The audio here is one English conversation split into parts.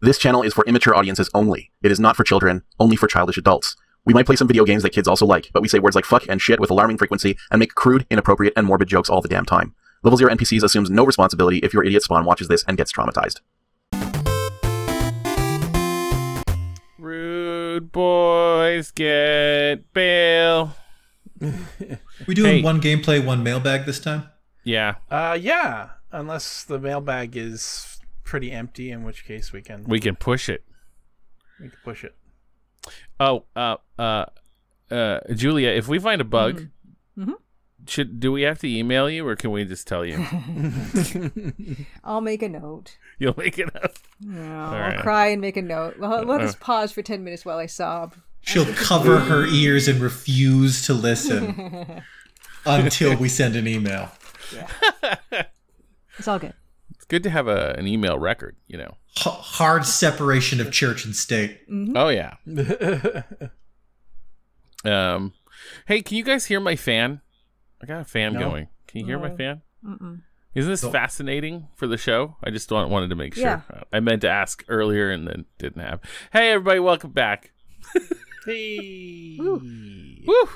This channel is for immature audiences only. It is not for children, only for childish adults. We might play some video games that kids also like, but we say words like fuck and shit with alarming frequency and make crude, inappropriate, and morbid jokes all the damn time. Level 0 NPCs assumes no responsibility if your idiot spawn watches this and gets traumatized. Rude boys get bail. We doing one gameplay, one mailbag this time? Yeah. Yeah. Unless the mailbag is pretty empty, in which case we can push it. We can push it. Oh, Julia, if we find a bug, do we have to email you or can we just tell you? I'll make a note. You'll make it up. No, I'll cry and make a note. Well, let us pause for 10 minutes while I sob. She'll cover her ears and refuse to listen until we send an email. Yeah. It's all good. It's good to have an email record, you know. Hard separation of church and state. Oh, yeah. Hey, can you guys hear my fan? I got a fan going. Can you hear my fan? Isn't this fascinating for the show? I just wanted to make sure. Yeah. I meant to ask earlier and then didn't have. Hey, everybody, welcome back. Hey. Woo. Woo.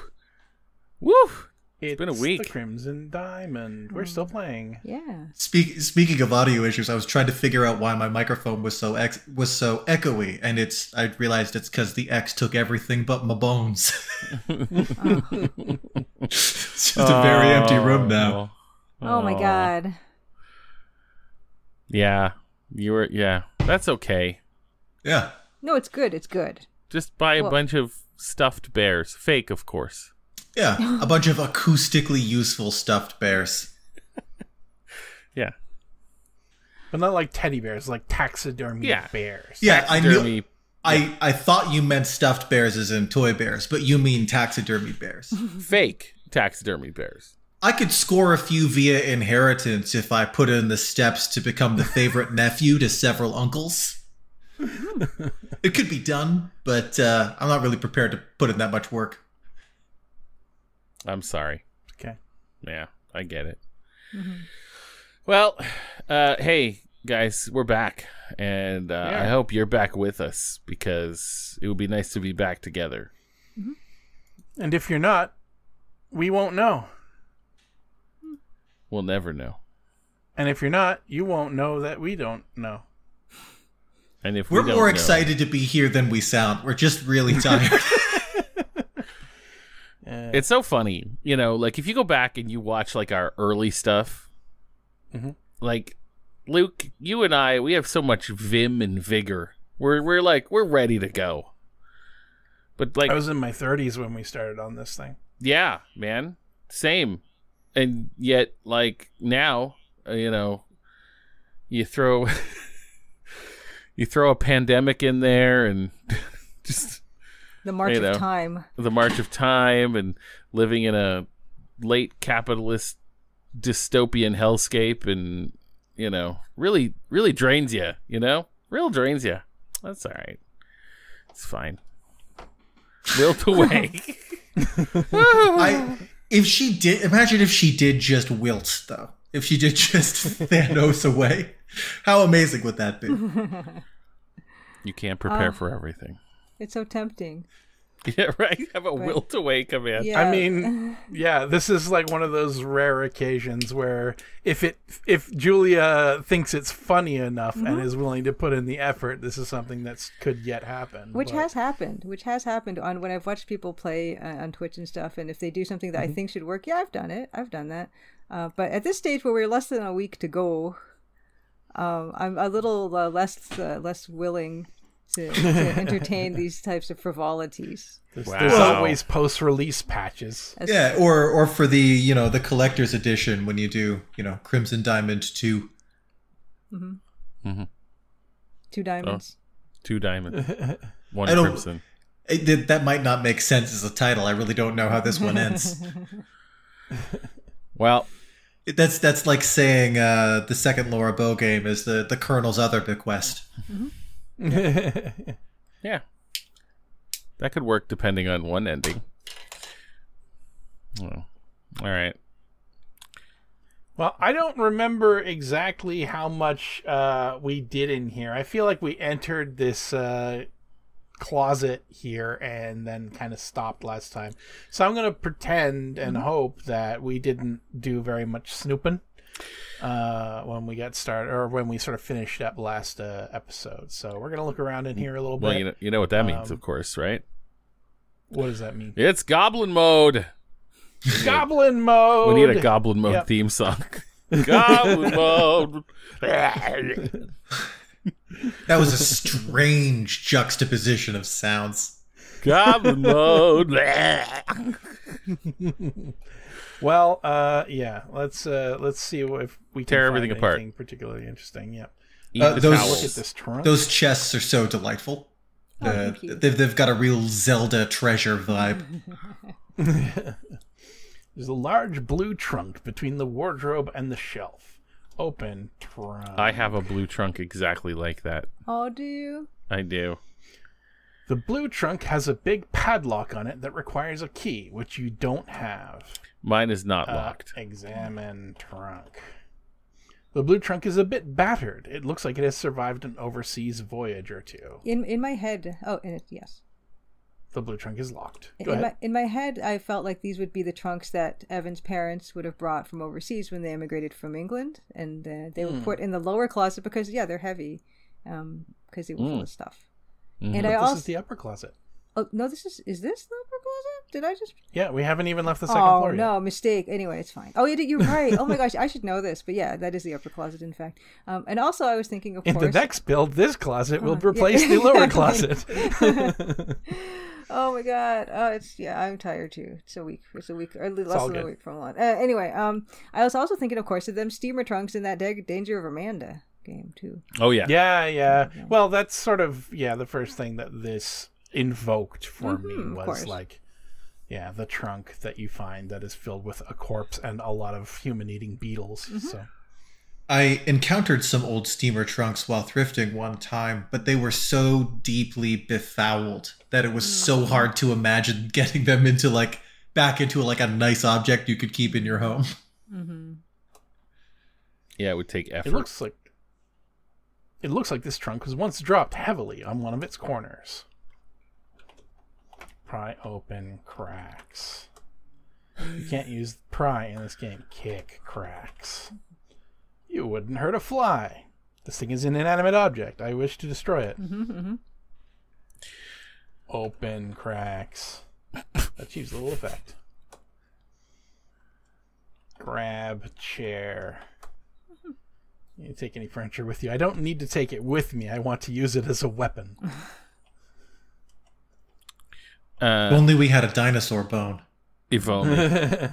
Woo. It's been a week. The Crimson Diamond. We're still playing. Yeah. Speaking of audio issues, I was trying to figure out why my microphone was so echoey, and I realized it's because the X took everything but my bones. It's just a very empty room now. Oh my god. Yeah. Yeah. That's okay. Yeah. No, it's good. It's good. Just buy a bunch of stuffed bears. Fake, of course. Yeah, a bunch of acoustically useful stuffed bears. Yeah. But not like teddy bears, like taxidermy bears. Yeah, Taxidermy. I thought you meant stuffed bears as in toy bears, but you mean taxidermy bears. Fake taxidermy bears. I could score a few via inheritance if I put in the steps to become the favorite nephew to several uncles. It could be done, but I'm not really prepared to put in that much work. I'm sorry. Okay. Yeah, I get it. Well, hey, guys, we're back. And I hope you're back with us because it would be nice to be back together. And if you're not, we won't know. We'll never know. And if you're not, you won't know that we don't know. And if we're we don't more know, excited to be here than we sound. We're just really tired. It's so funny, you know, like if you go back and you watch like our early stuff, like Luke, you and I, we have so much vim and vigor. We're ready to go. But like I was in my 30s when we started on this thing. Yeah, man. Same. And yet like now, you know, you throw a pandemic in there and just the march of time. The march of time and living in a late capitalist dystopian hellscape and, you know, really drains you, you know? Real drains you. That's all right. It's fine. Wilt away. Imagine if she did just wilt, though. If she did just Thanos away. How amazing would that be? You can't prepare for everything. It's so tempting. Yeah, right? Have a wilt away command. Yeah. I mean, yeah, this is like one of those rare occasions where if Julia thinks it's funny enough and is willing to put in the effort, this is something that could yet happen. Which has happened on when I've watched people play on Twitch and stuff, and if they do something that I think should work, yeah, I've done it. I've done that. But at this stage where we're less than a week to go, I'm a little less willing to entertain these types of frivolities. There's always post-release patches. Yeah, or for the, you know, the collector's edition when you do, you know, Crimson Diamond 2. 2 diamonds. 2 diamonds. 1 crimson. That might not make sense as a title. I really don't know how this one ends. Well, that's like saying the second Laura Bow game is the Colonel's other Bequest. Yeah. That could work depending on one ending. Oh. All right. Well, I don't remember exactly how much we did in here. I feel like we entered this closet here and then kind of stopped last time. So I'm going to pretend and hope that we didn't do very much snooping when we got started, or when we sort of finished up last episode. So we're going to look around in here a little bit. Well, you know what that means, of course, right? What does that mean? It's Goblin Mode. Goblin Mode! We need a Goblin Mode theme song. Goblin Mode! That was a strange juxtaposition of sounds. Goblin Mode! Well, yeah. Let's see if we can tear find everything apart. anything particularly interesting. Yeah. Eat the those- towels. Look at this trunk. Those chests are so delightful. Oh, thank you. They've got a real Zelda treasure vibe. There's a large blue trunk between the wardrobe and the shelf. Open trunk. I have a blue trunk exactly like that. Oh, do you? I do. The blue trunk has a big padlock on it that requires a key, which you don't have. Mine is not locked. Examine trunk. The blue trunk is a bit battered. It looks like it has survived an overseas voyage or two. In my head, yes. The blue trunk is locked. Go ahead. In my head, I felt like these would be the trunks that Evan's parents would have brought from overseas when they immigrated from England, and they were put in the lower closet because they're heavy, because they were full of stuff. And But I this also is the upper closet. oh no, is this the upper closet? Did I just? Yeah, we haven't even left the second Oh floor yet. no, mistake. Anyway, it's fine. Oh, you're right. Oh my gosh, I should know this, but yeah, that is the upper closet, in fact. And also, I was thinking, of In course, the next build, this closet will replace the lower closet. Oh my god. I'm tired too. It's a week, or less all than a good. week from lunch. Anyway, I was also thinking, of course, of them steamer trunks in that Danger of Amanda game too. Oh, yeah. Yeah. Well, that's sort of the first thing that this invoked for me of was course. like, the trunk that you find that is filled with a corpse and a lot of human-eating beetles. So I encountered some old steamer trunks while thrifting one time, but they were so deeply befouled that it was so hard to imagine getting them into back into a nice object you could keep in your home. Yeah, it would take effort. It looks like this trunk was once dropped heavily on one of its corners. Pry open cracks. You can't use pry in this game. Kick cracks. You wouldn't hurt a fly. This thing is an inanimate object. I wish to destroy it. Open cracks. Achieves a little effect. Grab chair. You take any furniture with you. I don't need to take it with me. I want to use it as a weapon. If only we had a dinosaur bone. If only.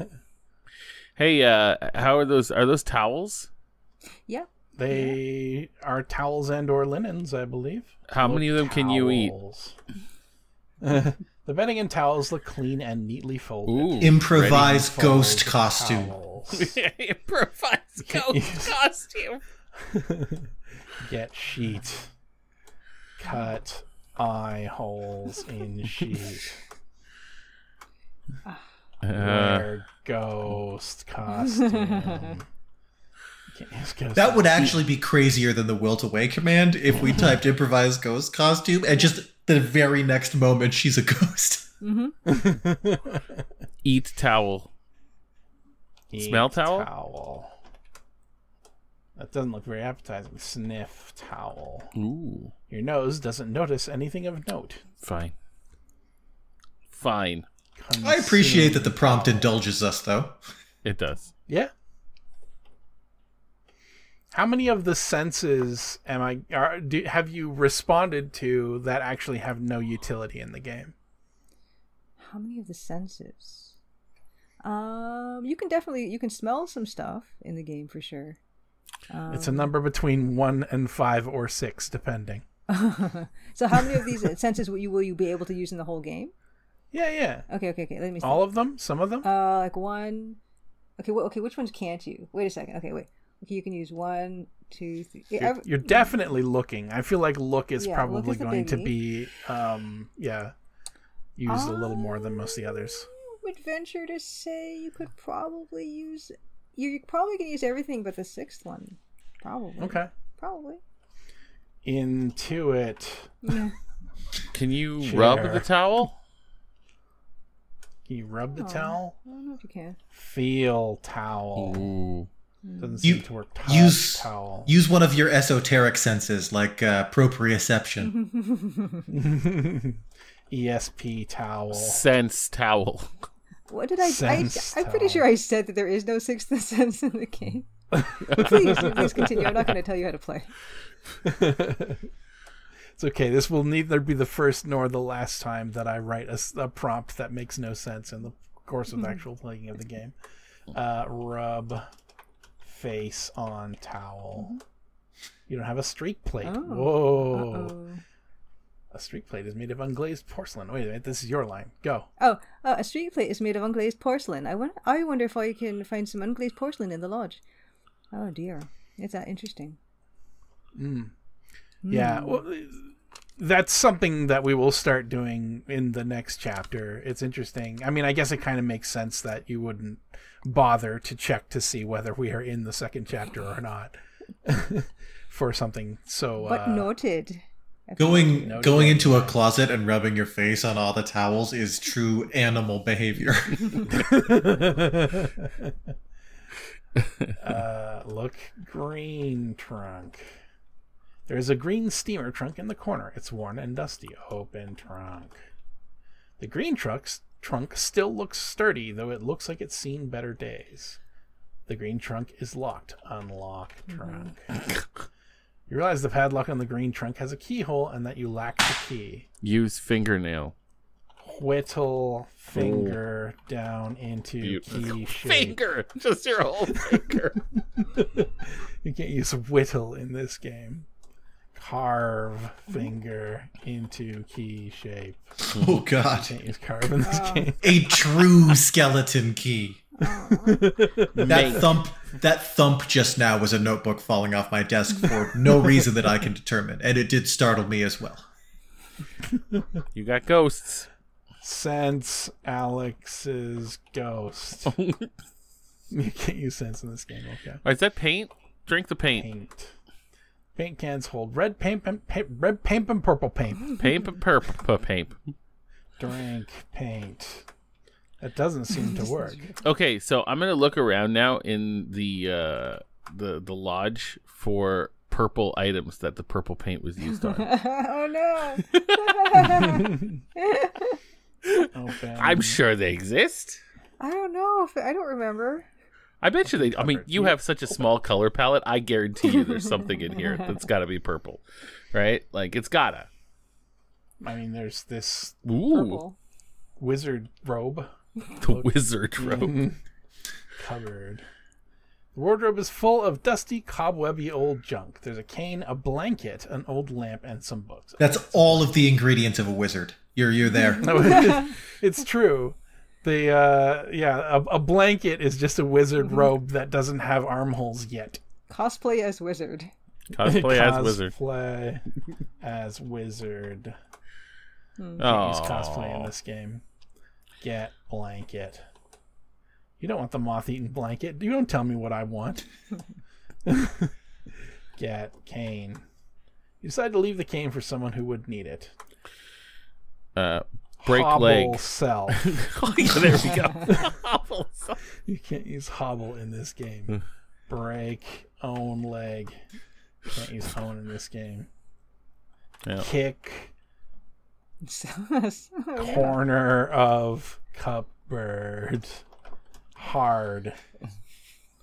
Hey, how are those? Are those towels? Yeah. They are towels and or linens, I believe. How many of them can you eat? The bedding and towels look clean and neatly folded. Ooh, Improvised Fold ghost costume. towels. Improvised ghost costume. Get sheet. Cut eye holes in sheet. Wear ghost costume. Can't use ghost That would actually be crazier than the Wilt Away command if we typed improvised ghost costume and just the very next moment she's a ghost. Eat towel. Eat Smell towel? Towel. That doesn't look very appetizing. Sniff towel. Ooh. Your nose doesn't notice anything of note. Fine. Fine. I appreciate that the Consume prompt towel. indulges us, though. It does. Yeah. How many of the senses have you responded to that actually have no utility in the game? How many of the senses? You can smell some stuff in the game for sure. It's a number between 1 and 5 or 6, depending. So how many of these senses will you be able to use in the whole game? Yeah. Okay. Let me see. All of them? Some of them? Like one. Okay. Which ones can't you? Wait a second. Okay, wait. Okay, you can use 1, 2, 3. You're definitely looking. I feel like look is Yeah, probably look is the going to biggie. be, used a little more than most of the others. I would venture to say you could probably use you probably can use everything but the sixth one. Probably. Okay. Probably. Into it. Yeah. Can you Chair. rub the towel? Can you rub the towel? I don't know if you can. Feel towel. Ooh. Doesn't seem to work. Use towel. use one of your esoteric senses, like proprioception. ESP towel. Sense towel. What did I? Sense I'm pretty towel. sure I said that there is no sixth sense in the game. Please continue. I'm not going to tell you how to play. It's okay. This will neither be the first nor the last time that I write a prompt that makes no sense in the course of actual playing of the game. Rub face on towel. You don't have a streak plate. Oh. Whoa. Uh-oh. A streak plate is made of unglazed porcelain. Wait a minute. This is your line. Go. Oh, a street plate is made of unglazed porcelain. I wonder if I can find some unglazed porcelain in the lodge. Oh dear, is that interesting? Yeah, well, that's something that we will start doing in the next chapter. It's interesting. I mean, I guess it kind of makes sense that you wouldn't bother to check to see whether we are in the second chapter or not for something so... But noted. Going into a closet and rubbing your face on all the towels is true animal behavior. Look, green trunk. There's a green steamer trunk in the corner. It's worn and dusty. Open trunk. The green trunk still looks sturdy, though it looks like it's seen better days. The green trunk is locked. Unlock trunk. You realize the padlock on the green trunk has a keyhole and that you lack the key. Use fingernail. Whittle finger down into key shape. Finger! Just your whole finger. You can't use whittle in this game. Carve finger into key shape. Oh god. Can't use carve in this game. A true skeleton key. That thump just now was a notebook falling off my desk for no reason that I can determine, and it did startle me as well. You got ghosts. Sense Alex's ghost. You can't use sense in this game, okay. Is that paint? Drink the paint. Paint cans hold red paint and purple paint. Paint and purple paint. Drink paint. That doesn't seem to work. Okay, so I'm gonna look around now in the lodge for purple items that the purple paint was used on. Oh no! Open. I'm sure they exist. I don't know. I don't remember. I bet you they. I mean, you have such a small color palette. I guarantee you, there's something in here that's got to be purple, right? Like it's gotta. I mean, there's this Ooh, wizard robe. the wizard robe. Cupboard. The wardrobe is full of dusty, cobwebby old junk. There's a cane, a blanket, an old lamp, and some books. That's all of the ingredients of a wizard. You're there. No, it's true. A blanket is just a wizard robe that doesn't have armholes yet. Cosplay as wizard. Cosplay as wizard. Cosplay as wizard. Can't use Oh, cosplay in this game. Get blanket. You don't want the moth-eaten blanket. You don't tell me what I want. Get cane. You decide to leave the cane for someone who would need it. break hobble leg. Cell. Oh, yeah, there we go. Hobble cell. You can't use hobble in this game. Break own leg. You can't use own in this game. Yeah. Kick Oh, corner of cupboard. Hard.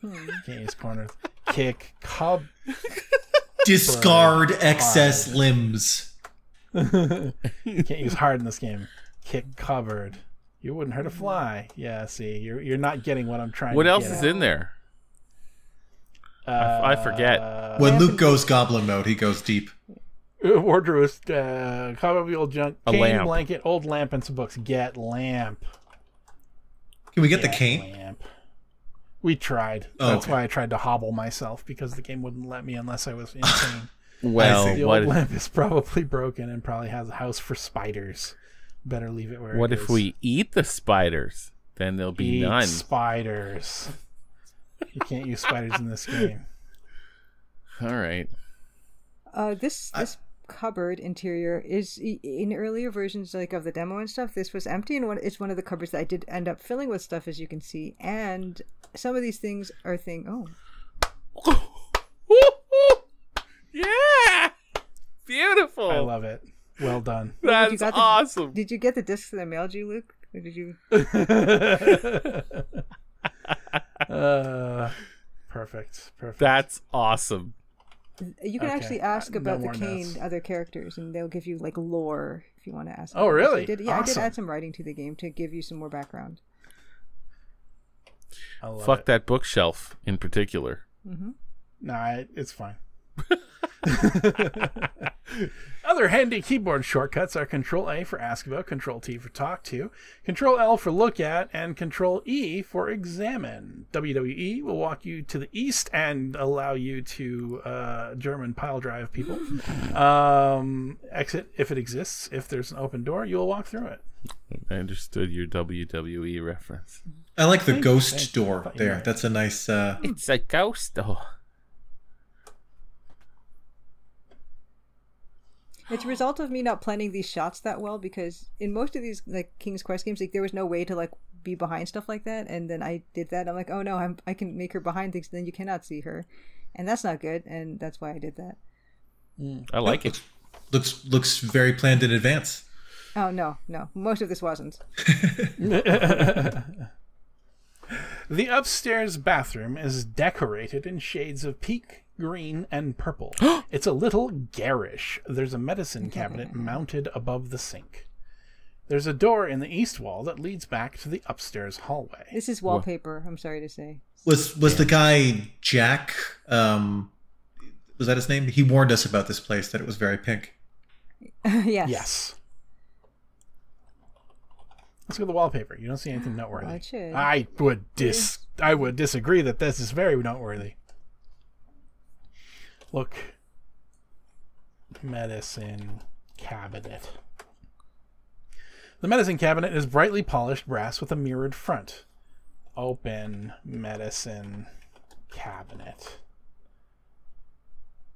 Can't use corner. Kick cub. Discard excess limbs. You can't use hard in this game. Kick cupboard. You wouldn't hurt a fly. Yeah, see, you're not getting what I'm trying What to else get is at. in there? I forget. When Luke goes goblin mode, he goes deep. Wardrobe is cobwebby old junk. A Cane, lamp. blanket, old lamp, and some books. Get lamp. Can we get the Get cane? lamp. We tried. Oh, That's okay. why I tried to hobble myself, because the game wouldn't let me unless I was insane. Well, I see. The what old lamp is probably broken and probably has a house for spiders. Better leave it where what it if is. we eat the spiders? Then there'll be Eat none. spiders. You can't use spiders in this game. All right. This cupboard interior is in earlier versions, like of the demo and stuff. This was empty, and it's one of the cupboards that I did end up filling with stuff, as you can see. And some of these things are Yeah, beautiful. I love it. Well done. That's awesome. Did you get the discs that I mailed you, Luke? Or did you? Perfect. That's awesome. You can actually ask about the more Kane notes. other characters, and they'll give you like lore if you want to ask. Oh, them. really? So I did Awesome. add some writing to the game to give you some more background. I love Fuck it. that bookshelf in particular. Nah, it's fine. Other handy keyboard shortcuts are Control-A for Ask About, Control-T for Talk To, Control-L for Look At, and Control-E for Examine. WWE will walk you to the east and allow you to German pile drive people. Exit if it exists. If there's an open door, you'll walk through it. I understood your WWE reference. I like the ghost Thanks. door there. Yeah. That's a nice. It's a ghost door. It's a result of me not planning these shots that well, because in most of these like King's Quest games, like there was no way to like be behind stuff like that, and then I did that. I'm like, oh no, I can make her behind things, then you cannot see her, and that's not good, and that's why I did that. I like it. Looks very planned in advance. Oh no, most of this wasn't. The upstairs bathroom is decorated in shades of pink, green, and purple. It's a little garish. There's a medicine cabinet mounted above the sink. There's a door in the east wall that leads back to the upstairs hallway. This is wallpaper. I'm sorry to say. Was the guy Jack? Was that his name? He warned us about this place, that it was very pink. Yes. Yes. Let's go to the wallpaper. You don't see anything noteworthy. Well, it should. I would disagree that this is very noteworthy. Look. Medicine cabinet. The medicine cabinet is brightly polished brass with a mirrored front. Open medicine cabinet.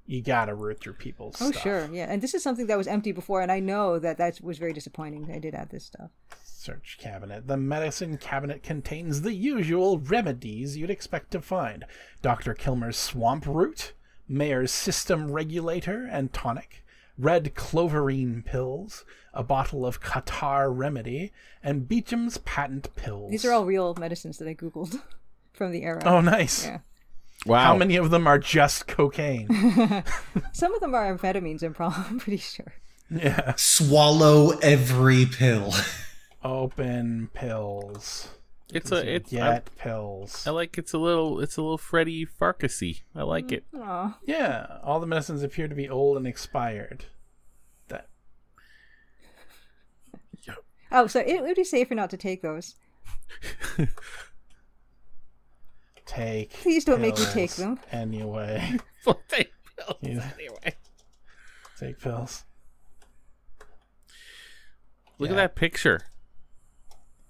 You gotta root through people's Oh stuff. sure, yeah. And this is something that was empty before, and I know that was very disappointing. I did add this stuff. Search cabinet. The medicine cabinet contains the usual remedies you'd expect to find. Dr. Kilmer's swamp root, Mayer's system regulator and tonic, red cloverine pills, a bottle of Qatar remedy, and Beecham's patent pills. These are all real medicines that I googled from the era. Oh, nice. Yeah. Wow. How many of them are just cocaine? Some of them are amphetamines, I'm pretty sure. Yeah. Swallow every pill. Open pills. It's pills. I like it's a little Freddy Farkasy. I like it. Aw. Yeah, all the medicines appear to be old and expired. That Oh, so it would be safer not to take those. take. Please don't make me take pills them. anyway. Well, take pills Yeah. anyway. Take pills. Look Yeah. at that picture.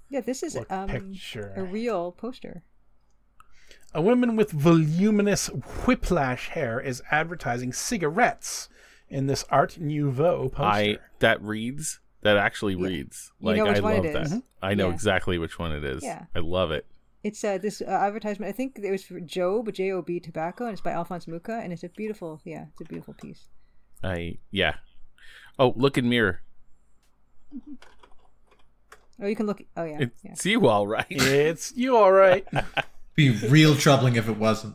Yeah, this is Look, a picture. real poster. A woman with voluminous whiplash hair is advertising cigarettes in this Art Nouveau poster. That actually reads. You Like know which I one love it that. is. I know Yeah. exactly which one it is. Yeah. I love it. It's this advertisement. I think it was for Job, J-O-B Tobacco, and it's by Alphonse Mucha, and it's a beautiful piece. Yeah. Oh, look in mirror. Oh, you can look. Oh yeah, yeah. It's you all right. It's you all right. Be real troubling if it wasn't.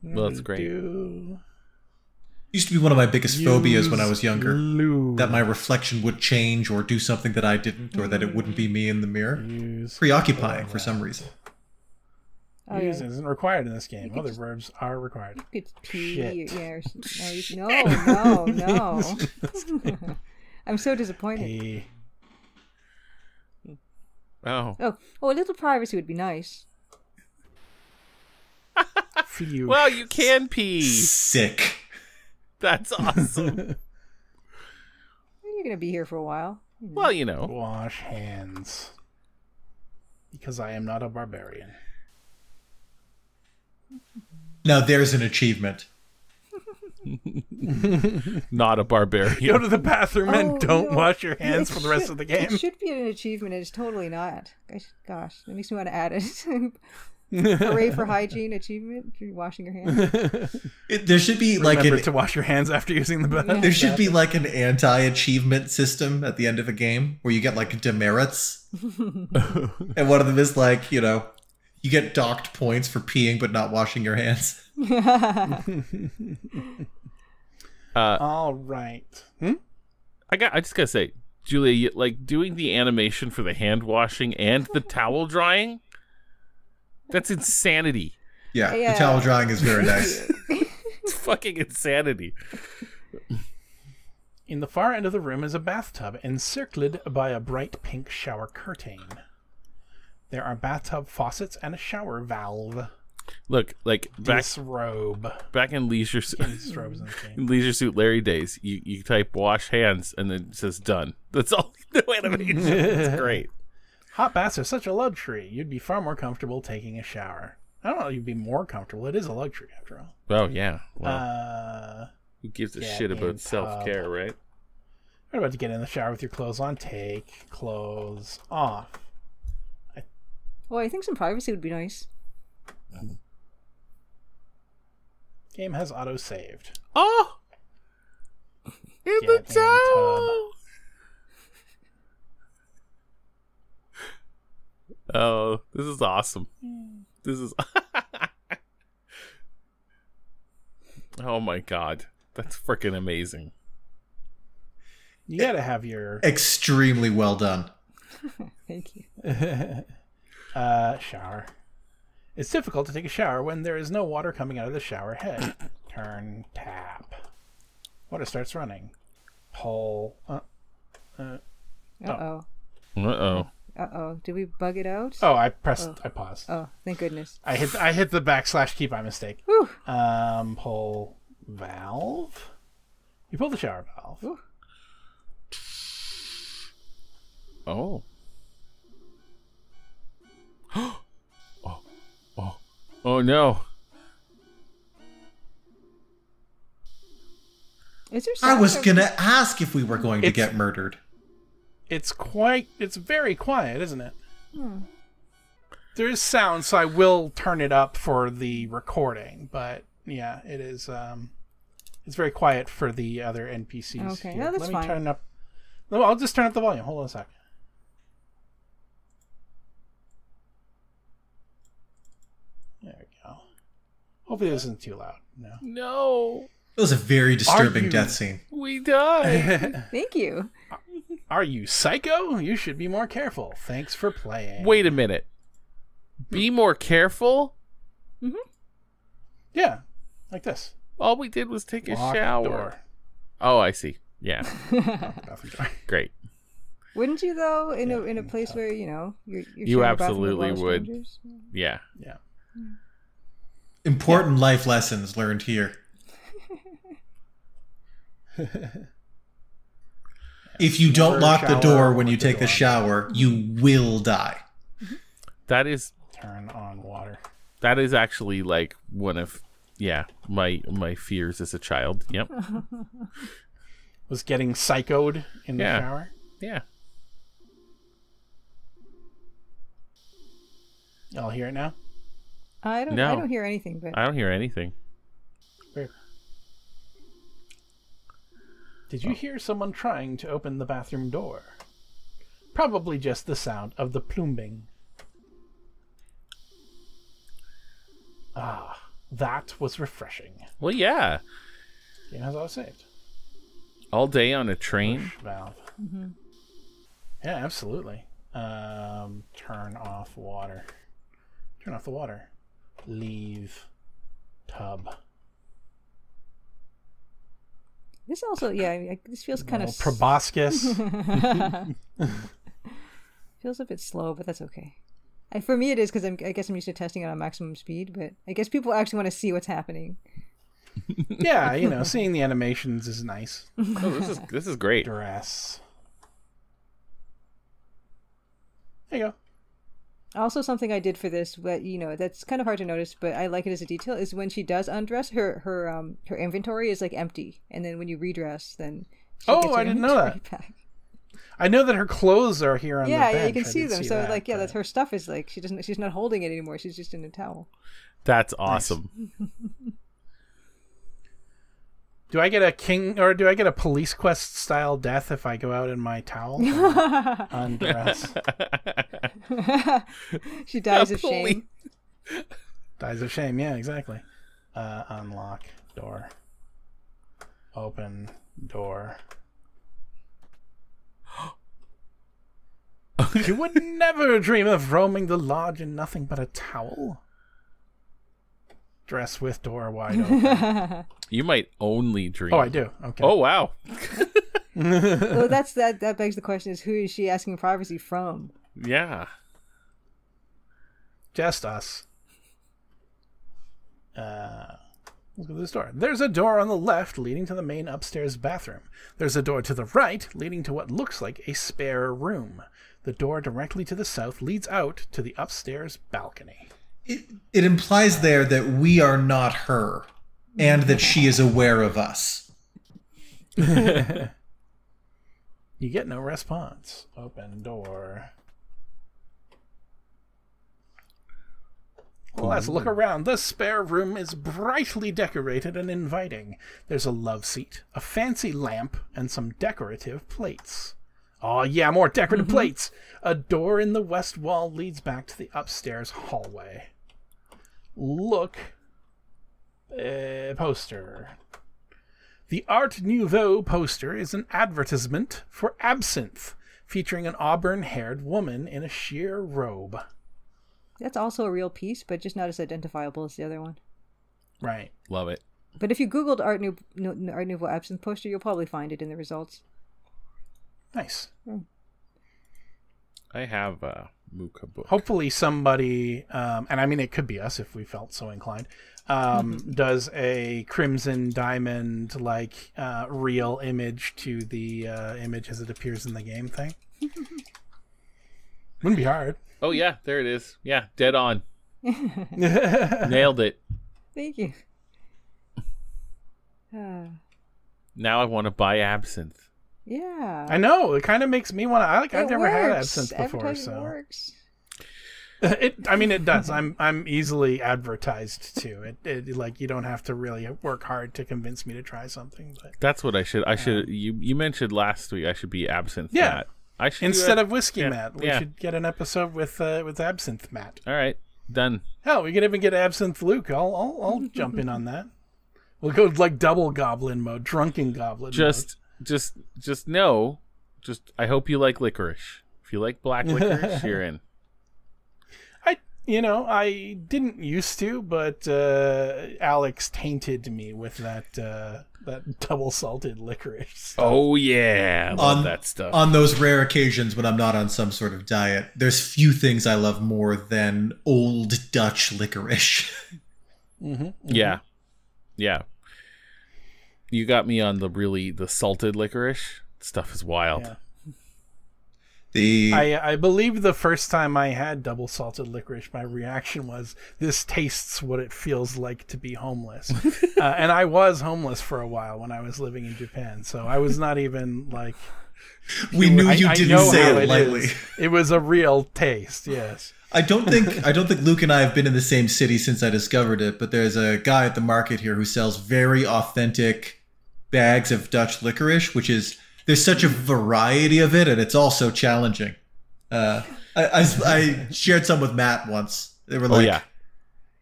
Well, it's great. Used to be one of my biggest phobias when I was younger. Lube. That my reflection would change or do something that I didn't, or that it wouldn't be me in the mirror. Use Preoccupying for some reason. Oh, Use yeah. isn't required in this game. could Other just- verbs are required. You could pee. Shit. Yeah. No. I'm so disappointed. P. Oh. Oh, a little privacy would be nice. Few. Well, you can pee. Sick. That's awesome. You're gonna be here for a while. Well, you know. Wash hands. Because I am not a barbarian. Now there's an achievement. Not a barbarian. Go to the bathroom and don't wash your hands It for the rest of the game. It should be an achievement. It's totally not. Gosh, that makes me want to add it. Hooray for hygiene achievement. You're washing your hands. There should be Remember to wash your hands after using the bathroom. There should be like an anti-achievement system at the end of a game where you get like demerits. And one of them is like, you know, you get docked points for peeing but not washing your hands. All right. I just gotta say, Julia, like doing the animation for the hand washing and the towel drying, that's insanity. Yeah, the towel drying is very nice. It's fucking insanity. In the far end of the room is a bathtub encircled by a bright pink shower curtain. There are bathtub faucets and a shower valve. Look, like Disrobe. back in Leisure Suit Larry days, you type wash hands and then it says done. That's all. No animation. It's great. Hot baths are such a luxury. You'd be far more comfortable taking a shower. I don't know, you'd be more comfortable. It is a luxury after all. Oh yeah. Well, who gives a shit about self-care, right? What about to get in the shower with your clothes on? Take clothes off. Well, I think some privacy would be nice. Game has auto-saved. Oh! In the tub! Oh, this is awesome. This is... Oh my god. That's freaking amazing. You gotta have your... Extremely well done. Thank you. Shower. It's difficult to take a shower when there is no water coming out of the shower head. Turn tap. Water starts running. Pull. Uh-oh. Uh-oh. Uh-oh. Did we bug it out? Oh, I paused. Oh, thank goodness. I hit the /key by mistake. Whew. Pull valve. You pull the shower valve. Ooh. Oh. Oh no. Is there I was gonna ask if we were going to get murdered. It's very quiet, isn't it? There is sound, so I will turn it up for the recording, but yeah, it is it's very quiet for the other NPCs. Okay, here. no, that's fine. Turn up. No, I'll just turn up the volume. Hold on a sec. There we go. Hopefully this isn't too loud. No. It was a very disturbing death scene. We died. Thank you. Are you psycho? You should be more careful. Thanks for playing. Wait a minute. Be more careful? Yeah, like this. All we did was take a Lock shower. door. Oh, I see. Yeah. Great. Wouldn't you though? In a place where you're You sharing a bathroom with a absolutely lot of would. strangers? Yeah. Yeah. Important life lessons learned here. If you don't lock the door when you take a shower, you will die. That is Turn on water. That is actually like one of my fears as a child. Yep. Was getting psychoed in the shower. Yeah. Y'all hear it now? I don't hear anything, but I don't hear anything. Weird. Did you hear someone trying to open the bathroom door? Probably just the sound of the plumbing. Ah, that was refreshing. Well, yeah. Game has all saved. All day on a train. Push valve. Yeah, absolutely. Turn off water. Turn off the water. Leave tub. this also, this feels kind of proboscis. feels a bit slow, but that's okay. For me, it is because I guess I'm used to testing it on maximum speed, but I guess people actually want to see what's happening. Yeah, seeing the animations is nice. Oh, this is great. Dress. There you go. Also, something I did for this, but that's kind of hard to notice, but I like it as a detail, is when she does undress, her inventory is like empty, and then when you redress, then she gets her I didn't know that. inventory back. I know that her clothes are here on the bench. Yeah, you can see them. So that, that's her stuff is like she's not holding it anymore. She's just in a towel. That's awesome. Nice. Do I get a king or do I get a police quest style death if I go out in my towel? Undress. She dies of shame. Dies of shame, yeah, exactly. Unlock door. Open door. You would never dream of roaming the lodge in nothing but a towel. Dress with door wide open. You might only dream. Oh, I do. Okay. Oh, wow. Well, that begs the question: is who is she asking privacy from? Yeah. Just us. Look at this door. There's a door on the left leading to the main upstairs bathroom. There's a door to the right leading to what looks like a spare room. The door directly to the south leads out to the upstairs balcony. It implies there that we are not her, and that she is aware of us. You get no response. Open door. Let's look around. The spare room is brightly decorated and inviting. There's a love seat, a fancy lamp, and some decorative plates. Oh, yeah, more decorative plates. A door in the west wall leads back to the upstairs hallway. Look. Poster. The Art Nouveau poster is an advertisement for Absinthe, featuring an auburn-haired woman in a sheer robe. That's also a real piece, but just not as identifiable as the other one. Right. Love it. But if you Googled Art Nouveau Absinthe poster, you'll probably find it in the results. Nice. I have a Mooka book. Hopefully somebody, and I mean it could be us if we felt so inclined, does a crimson diamond like real image to the image as it appears in the game thing. Wouldn't be hard. Oh, yeah. There it is. Yeah. Dead on. Nailed it. Thank you. Now I want to buy Absinthe. Yeah. I know. It kind of makes me want to. I've never had Absinthe before, Advertising so works. it does. I'm easily advertised to. It like you don't have to really work hard to convince me to try something. But That's what I should. You mentioned last week I should be Absinthe. Yeah. Matt. I should instead of Whiskey Yeah. Matt, we Yeah. should get an episode with Absinthe Matt. All right. Done. Hell, we could even get Absinthe Luke. I'll jump in on that. We'll go like double goblin mode, drunken goblin mode. Just know. I hope you like licorice. If you like black licorice, you're in. I didn't used to, but Alex tainted me with that double salted licorice stuff. Oh yeah, I love that stuff. On those rare occasions when I'm not on some sort of diet, there's few things I love more than old Dutch licorice. Yeah. You got me on the salted licorice. Stuff is wild. Yeah. I believe the first time I had double salted licorice, my reaction was, this tastes what it feels like to be homeless. And I was homeless for a while when I was living in Japan, so I was not even like... We knew you didn't say it lightly. It was a real taste, yes. I don't think Luke and I have been in the same city since I discovered it, but there's a guy at the market here who sells very authentic bags of Dutch licorice, which is... There's such a variety of it, and it's also challenging. I shared some with Matt once. They were like,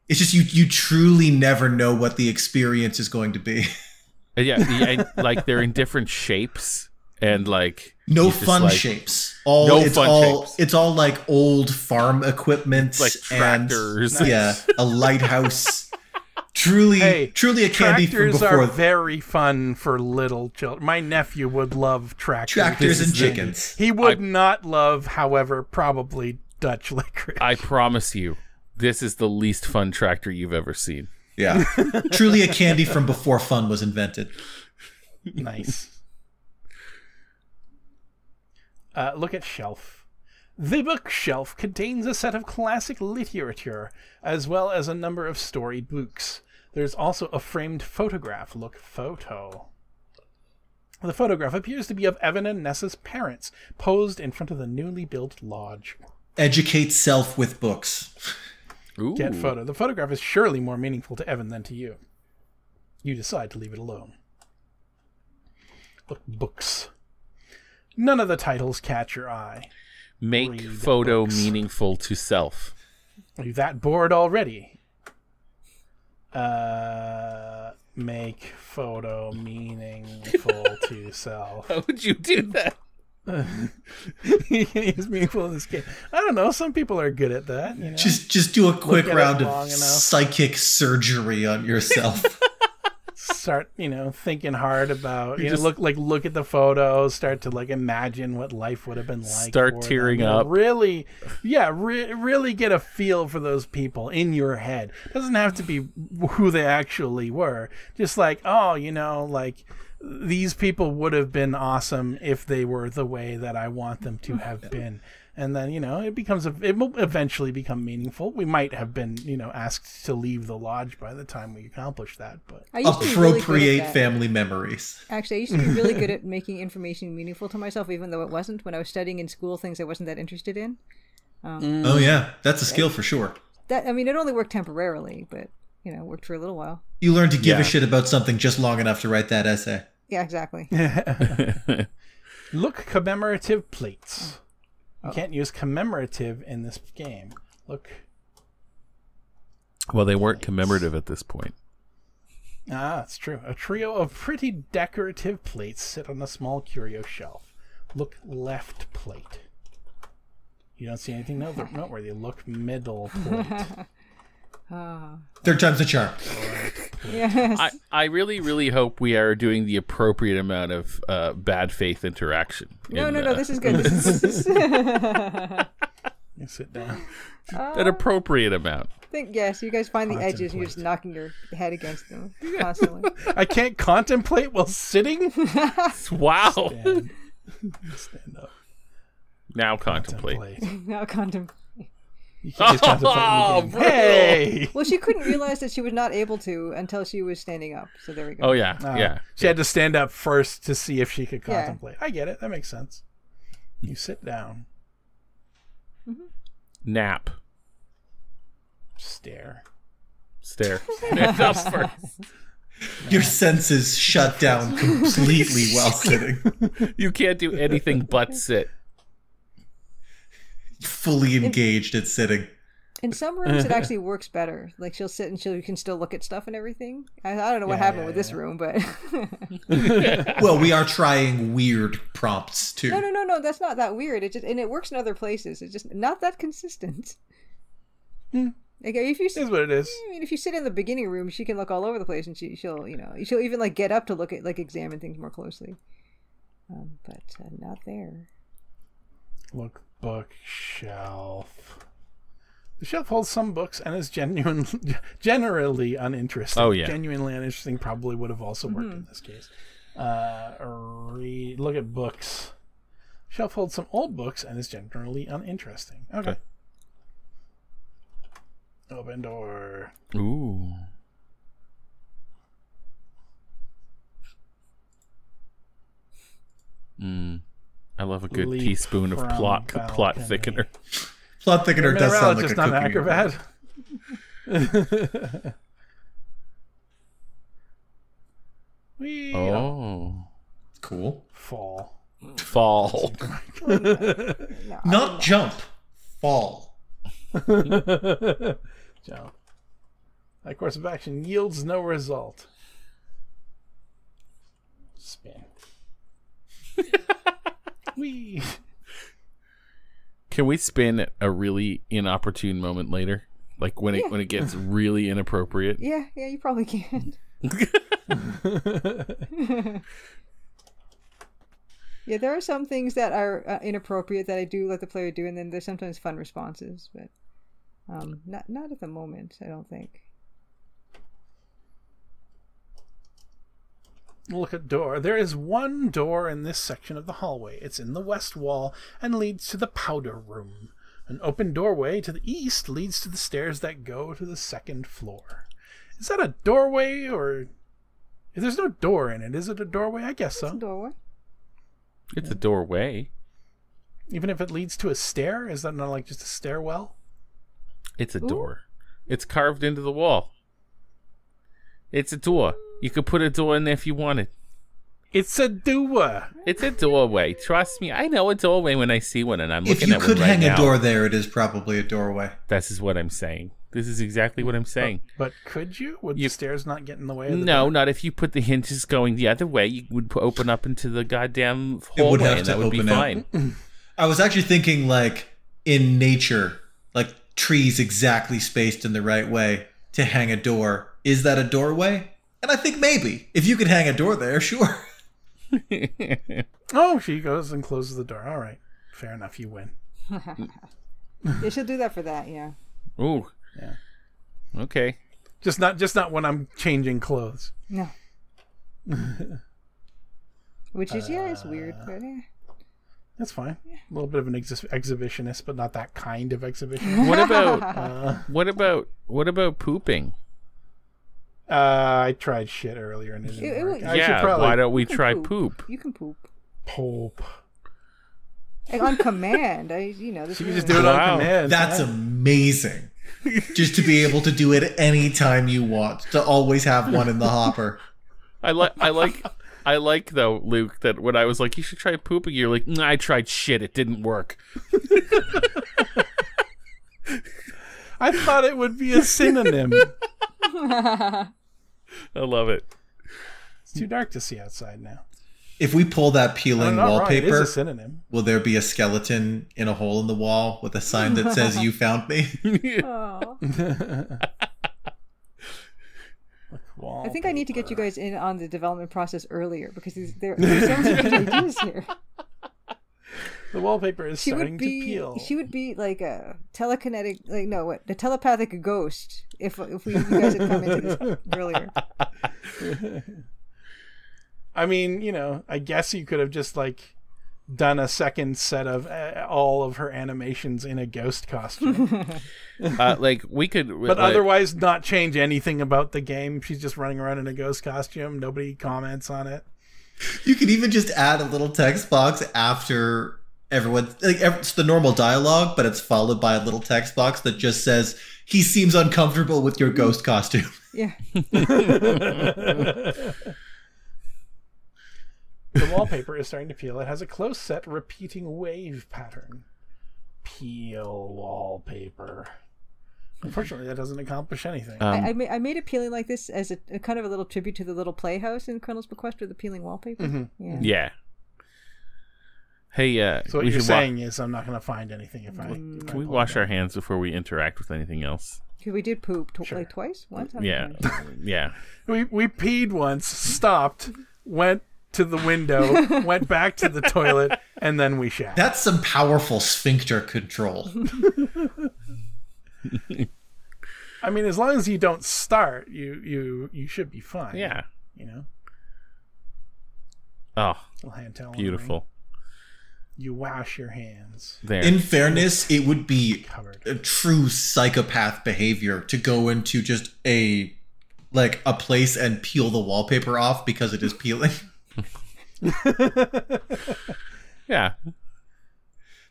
it's just you truly never know what the experience is going to be. Like they're in different shapes and like no fun shapes. It's all like old farm equipment, like tractors. And a lighthouse. Truly a candy from before. Tractors are very fun for little children. My nephew would love tractors. Tractors and chickens. He would not love, however, probably Dutch licorice. I promise you, this is the least fun tractor you've ever seen. Yeah. Truly a candy from before fun was invented. Nice. Look at shelf. The bookshelf contains a set of classic literature, as well as a number of storied books. There's also a framed photograph. Look, photo. The photograph appears to be of Evan and Nessa's parents, posed in front of the newly built lodge. Educate self with books. Ooh. Get photo. The photograph is surely more meaningful to Evan than to you. You decide to leave it alone. Look, books. None of the titles catch your eye. Make Read photo books. meaningful to self. Are you that bored already? Make photo meaningful to self. How would you do that? It's meaningful in this game. I don't know. Some people are good at that. You know? Just do a quick at it round of long enough. psychic surgery on yourself. Start, thinking hard about, just- look at the photos, start to imagine what life would have been like. Start for them. tearing up. Really, really get a feel for those people in your head. Doesn't have to be who they actually were. Just these people would have been awesome if they were the way that I want them to have been. And then, it will eventually become meaningful. We might have been, asked to leave the lodge by the time we accomplish that. But I used to be really good at Appropriate that. family memories. Actually, I used to be really good at making information meaningful to myself, even though it wasn't. When I was studying in school, things I wasn't that interested in. Oh yeah, that's a skill for sure. It only worked temporarily, but worked for a little while. You learn to give Yeah. a shit about something just long enough to write that essay. Yeah, exactly. look, commemorative plates. You can't use commemorative in this game. Look. Well, they weren't commemorative at this point. Ah, that's true. A trio of pretty decorative plates sit on a small curio shelf. Look, left plate. You don't see anything noteworthy. Look, middle plate. Third time's the charm. Yes. I really, really hope we are doing the appropriate amount of bad faith interaction. No, in, this is good. This is You sit down. an appropriate amount. yes, you guys find the edges and you're just knocking your head against them constantly. I can't contemplate while sitting? Wow. Stand up. Now contemplate. Now contemplate. You can't just contemplate in the game. Hey! Well, she couldn't realize that she was not able to until she was standing up. So there we go. Oh yeah, yeah. She had to stand up first to see if she could Yeah. contemplate. I get it. That makes sense. You sit down. Nap. Stare. Stare. That's first. Your senses shut down completely while sitting. You can't do anything but sit. Fully engaged at sitting. In some rooms, it actually works better. Like she'll sit and you can still look at stuff and everything. I don't know what happened with this room, but Well, we are trying weird prompts too. no, that's not that weird. It works in other places. It's just not that consistent. Like if you Is what it is. if you sit in the beginning room, she can look all over the place, and she'll even get up to look at examine things more closely. But not there. Look, bookshelf. The shelf holds some books and is generally uninteresting. Oh, yeah. Genuinely uninteresting probably would have also worked in this case. Look at books. Shelf holds some old books and is generally uninteresting. Okay. Open door. Ooh. I love a good Leap teaspoon of from plot balcony. thickener. Plot thickener does sound like a Mineralogist, not an cooking acrobat. We Oh. Cool. fall. Fall. No, Not jump. Fall. Jump. That course of action yields no result. Spin. Wee. Can we spin at a really inopportune moment later? Like when it gets really inappropriate? Yeah, you probably can. Yeah, there are some things that are inappropriate that I do let the player do, and then there's sometimes fun responses, but not at the moment, I don't think. Look at door. There is one door in this section of the hallway. It's in the west wall and leads to the powder room. An open doorway to the east leads to the stairs that go to the second floor. Is that a doorway or... There's no door in it. Is it a doorway? I guess so. It's a doorway. It's a doorway. Even if it leads to a stair? Is that not like just a stairwell? It's a door. It's carved into the wall. It's a door. You could put a door in there if you wanted. It's a door. It's a doorway. Trust me. I know a doorway when I see one, and I'm If looking you at one could right hang now. a door there, it is probably a doorway. This is what I'm saying. This is exactly what I'm saying. But could you? Would the stairs not get in the way of the No, door? not if you put the hinges going the other way. You would open up into the goddamn It would hallway, have and to that would be open out. fine. I was actually thinking like in nature, like trees exactly spaced in the right way to hang a door. Is that a doorway? And I think maybe. If you could hang a door there, sure. Oh, she goes and closes the door. All right. Fair enough. You win. Yeah, she'll do that for that. Yeah. Ooh. Yeah. Okay. Just not when I'm changing clothes. No. Which is it's weird, but That's fine. A little bit of an exhibitionist, but not that kind of exhibition. What about what about pooping? I tried shit earlier and it didn't work. I should Yeah, probably why don't we You can try poop. poop? You can poop. poop. Like on command. This You can is just do it on Wow. command. That's yeah. amazing. Just to be able to do it anytime you want. To always have one in the hopper. I like though, Luke, that when I was like, you should try pooping, you're like, nah, I tried shit, it didn't work. I thought it would be a synonym. I love it. It's too dark to see outside now. If we pull that I'm peeling not wrong. It is wallpaper, a synonym. will there be a skeleton in a hole in the wall with a sign that says you found me? Aw. Wallpaper. I think I need to get you guys in on the development process earlier because there's so many good ideas here. The wallpaper is starting to peel. She would be like a telekinetic, the telepathic ghost if you guys had come into this earlier. I mean, I guess you could have just like done a second set of all of her animations in a ghost costume, We could, but otherwise not change anything about the game. She's just running around in a ghost costume. Nobody comments on it. You could even just add a little text box after everyone. It's the normal dialogue, but it's followed by a little text box that just says, "He seems uncomfortable with your ghost costume." Yeah. The wallpaper is starting to peel. It has a close set repeating wave pattern. Peel wallpaper. Unfortunately, that doesn't accomplish anything. I made it peeling like this as a kind of a little tribute to the little playhouse in Colonel's Bequest with the peeling wallpaper. Yeah. yeah. Hey, So what we you're should saying is I'm not going to find anything if I... can we wash our hands before we interact with anything else? Because we did poop Sure. like twice? Once? Yeah. Yeah. We peed once, stopped, went to the window, went back to the toilet, and then we shat. That's some powerful sphincter control. I mean, as long as you don't start, you should be fine. Yeah. Oh, Little hand towel on the beautiful. ring. You wash your hands. There. In fairness, it would be Covered. a true psychopath behavior to go into just a place and peel the wallpaper off because it is peeling. Yeah.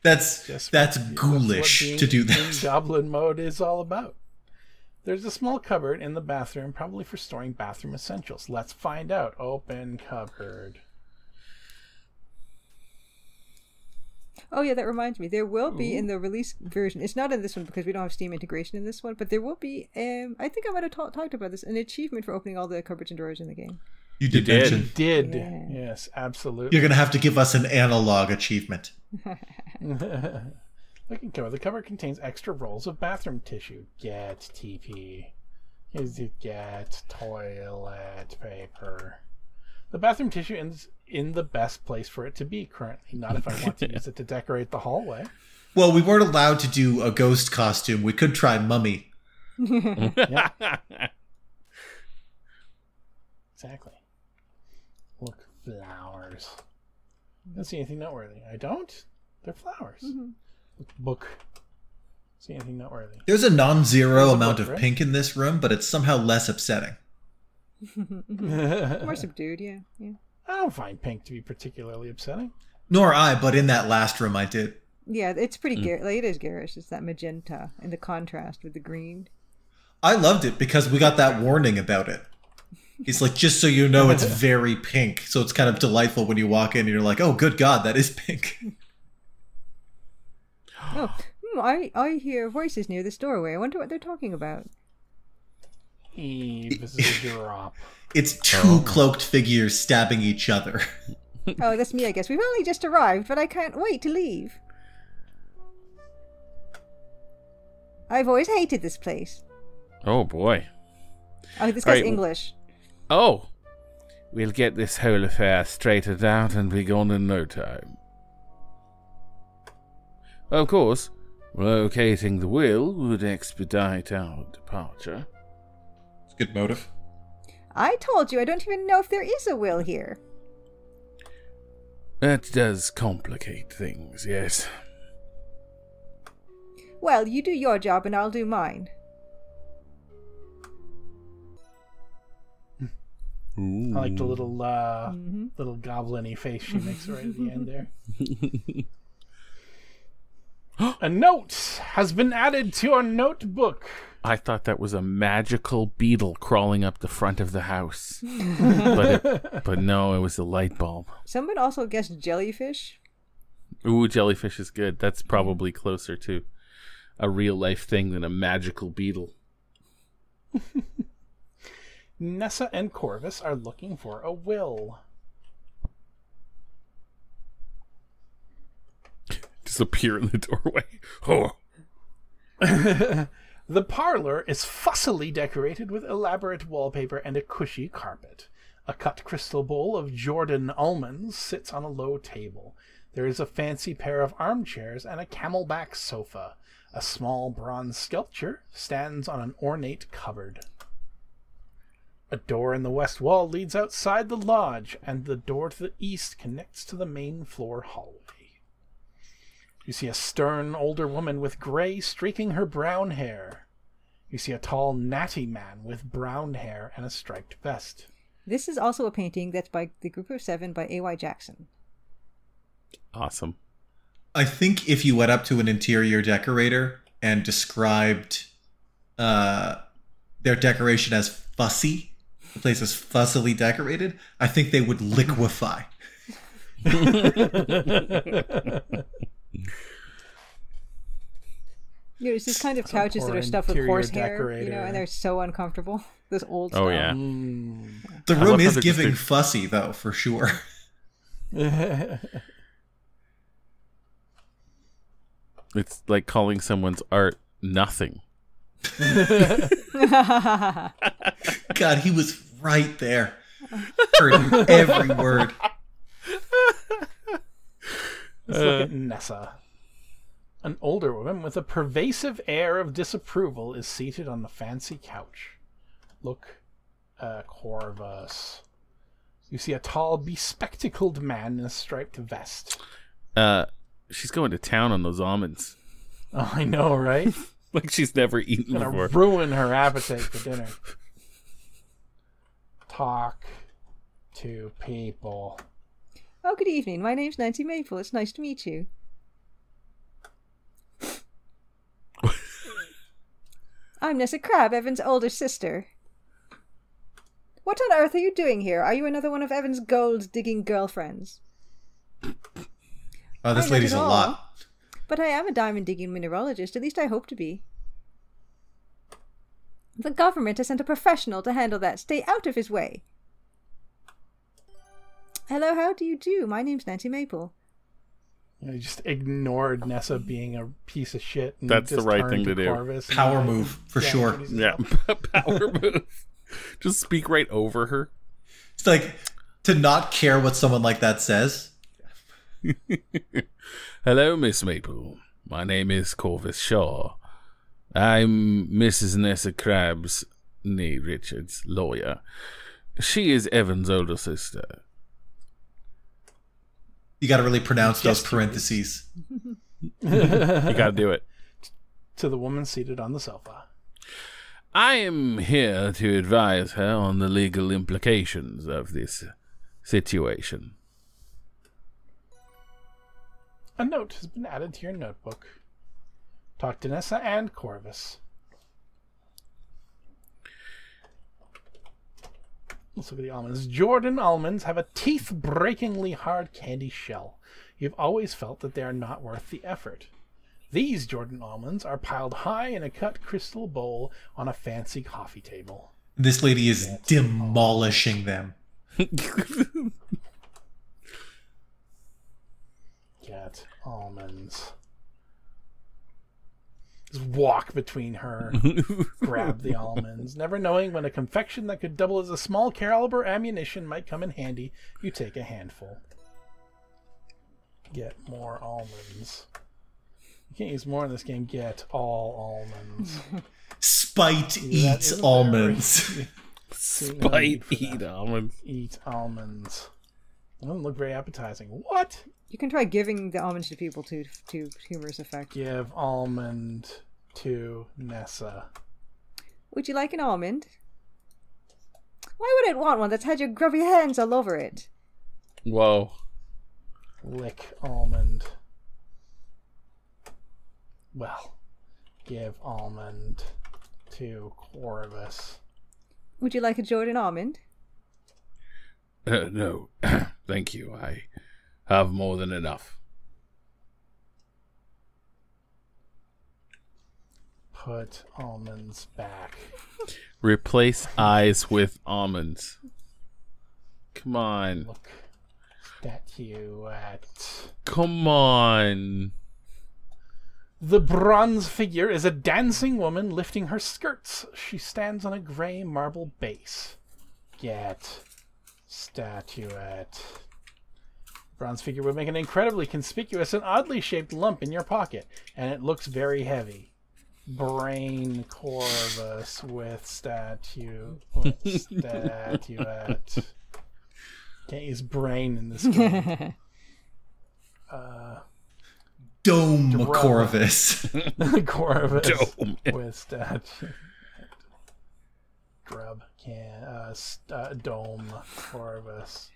That's Just ghoulish what to do being that. in goblin mode is all about. There's a small cupboard in the bathroom, probably for storing bathroom essentials. Let's find out. Open cupboard. Oh yeah, that reminds me. There will be in the release version. It's not in this one because we don't have Steam integration in this one. But there will be. I think I might have talked about this. An achievement for opening all the cupboards and drawers in the game. You did did. mention. Did. Yeah. Yes, absolutely. You're going to have to give us an analog achievement. Looking cover. The cover contains extra rolls of bathroom tissue. Get TP. Is it get toilet paper? The bathroom tissue is in the best place for it to be currently. Not if I want to use it to decorate the hallway. Well, we weren't allowed to do a ghost costume. We could try mummy. Exactly. Look, flowers. I don't see anything noteworthy. I don't? They're flowers. Look, book. See anything noteworthy? There's a non-zero There's a amount book, of right? pink in this room, but it's somehow less upsetting. More subdued, yeah. I don't find pink to be particularly upsetting. Nor I, but in that last room I did. Yeah, it's pretty like, it is garish. It's that magenta and the contrast with the green. I loved it because we got that warning about it. It's like, just so you know, it's very pink. So it's kind of delightful when you walk in and you're like, oh, good God, that is pink. I hear voices near this doorway. I wonder what they're talking about. Eve, this is a drop. It's two cloaked figures stabbing each other. Oh, that's me, I guess. We've only just arrived, but I can't wait to leave. I've always hated this place. Oh, boy. Oh, this guy's Right. English. Oh, we'll get this whole affair straightened out and be gone in no time. Of course, locating the will would expedite our departure. It's a good motive. I told you, I don't even know if there is a will here. That does complicate things, yes. Well, you do your job and I'll do mine. I like the little little goblin-y face she makes right at the end there. A note has been added to our notebook. I thought that was a magical beetle crawling up the front of the house. but no, it was a light bulb. Someone also guessed jellyfish. Ooh, jellyfish is good. That's probably closer to a real life thing than a magical beetle. Nessa and Corvus are looking for a will. Disappear in the doorway. Oh. The parlor is fussily decorated with elaborate wallpaper and a cushy carpet. A cut crystal bowl of Jordan almonds sits on a low table. There is a fancy pair of armchairs and a camelback sofa. A small bronze sculpture stands on an ornate cupboard. A door in the west wall leads outside the lodge, and the door to the east connects to the main floor hallway. You see a stern older woman with gray streaking her brown hair. You see a tall natty man with brown hair and a striped vest. This is also a painting that's by the Group of Seven by A.Y. Jackson. Awesome. I think if you went up to an interior decorator and described their decoration as fussy, the place is fussily decorated, I think they would liquefy. You know, it's this kind of couches that poor are stuffed with interior horsehair, you know, decorator. and they're so uncomfortable. This old Oh, style. yeah. The I room love how is they're giving just- fussy, though, for sure. It's like calling someone's art nothing. God, he was right there. Heard every word. Let's look at Nessa. An older woman with a pervasive air of disapproval is seated on the fancy couch. Look, Corvus. You see a tall, bespectacled man in a striped vest. She's going to town on those almonds. Oh, I know, right? Like she's never eaten Gonna before. ruin her appetite for dinner. Talk to people. Oh, good evening. My name's Nancy Maple. It's nice to meet you. I'm Nessa Crab, Evan's older sister. What on earth are you doing here? Are you another one of Evan's gold-digging girlfriends? Oh, this Not lady's at a all. lot. But I am a diamond-digging mineralogist. At least I hope to be. The government has sent a professional to handle that. Stay out of his way. Hello, how do you do? My name's Nancy Maple. I just ignored Nessa being a piece of shit. And That's the just right turned thing to do. Corvus and Power move, for sure. introduced Yeah, himself. power move. Just speak right over her. It's like, to not care what someone like that says. Hello, Miss Maple. My name is Corvus Shaw. I'm Mrs. Nessa Crab's, nee Richards, lawyer. She is Evan's older sister. You got to really pronounce those parentheses. You got to do it. To the woman seated on the sofa. I am here to advise her on the legal implications of this situation. A note has been added to your notebook. Talk to Nessa and Corvus. Let's look at the almonds. Jordan almonds have a teeth-breakingly hard candy shell. You've always felt that they are not worth the effort. These Jordan almonds are piled high in a cut crystal bowl on a fancy coffee table. This lady is demolishing them. Get almonds. Just walk between her, grab the almonds. Never knowing when a confection that could double as a small caliber ammunition might come in handy, you take a handful. Get more almonds. You can't use more in this game. Get all almonds. Spite eats almonds. Spite eat almonds. Eat almonds. It doesn't look very appetizing. What? You can try giving the almonds to people to humorous effect. Give almond to Nessa. Would you like an almond? Why would I want one that's had your grubby hands all over it? Whoa. Lick almond. Well, give almond to Corvus. Would you like a Jordan almond? No, thank you. I have more than enough. Put almonds back. Replace eyes with almonds. Come on. Look. Statuette. Come on. The bronze figure is a dancing woman lifting her skirts. She stands on a gray marble base. Get statuette. Bronze figure would make an incredibly conspicuous and oddly shaped lump in your pocket, and it looks very heavy. Brain Corvus with statuette. Can't use brain in this game. Dome Corvus. Corvus Dome. with statue. Grub dome Corvus.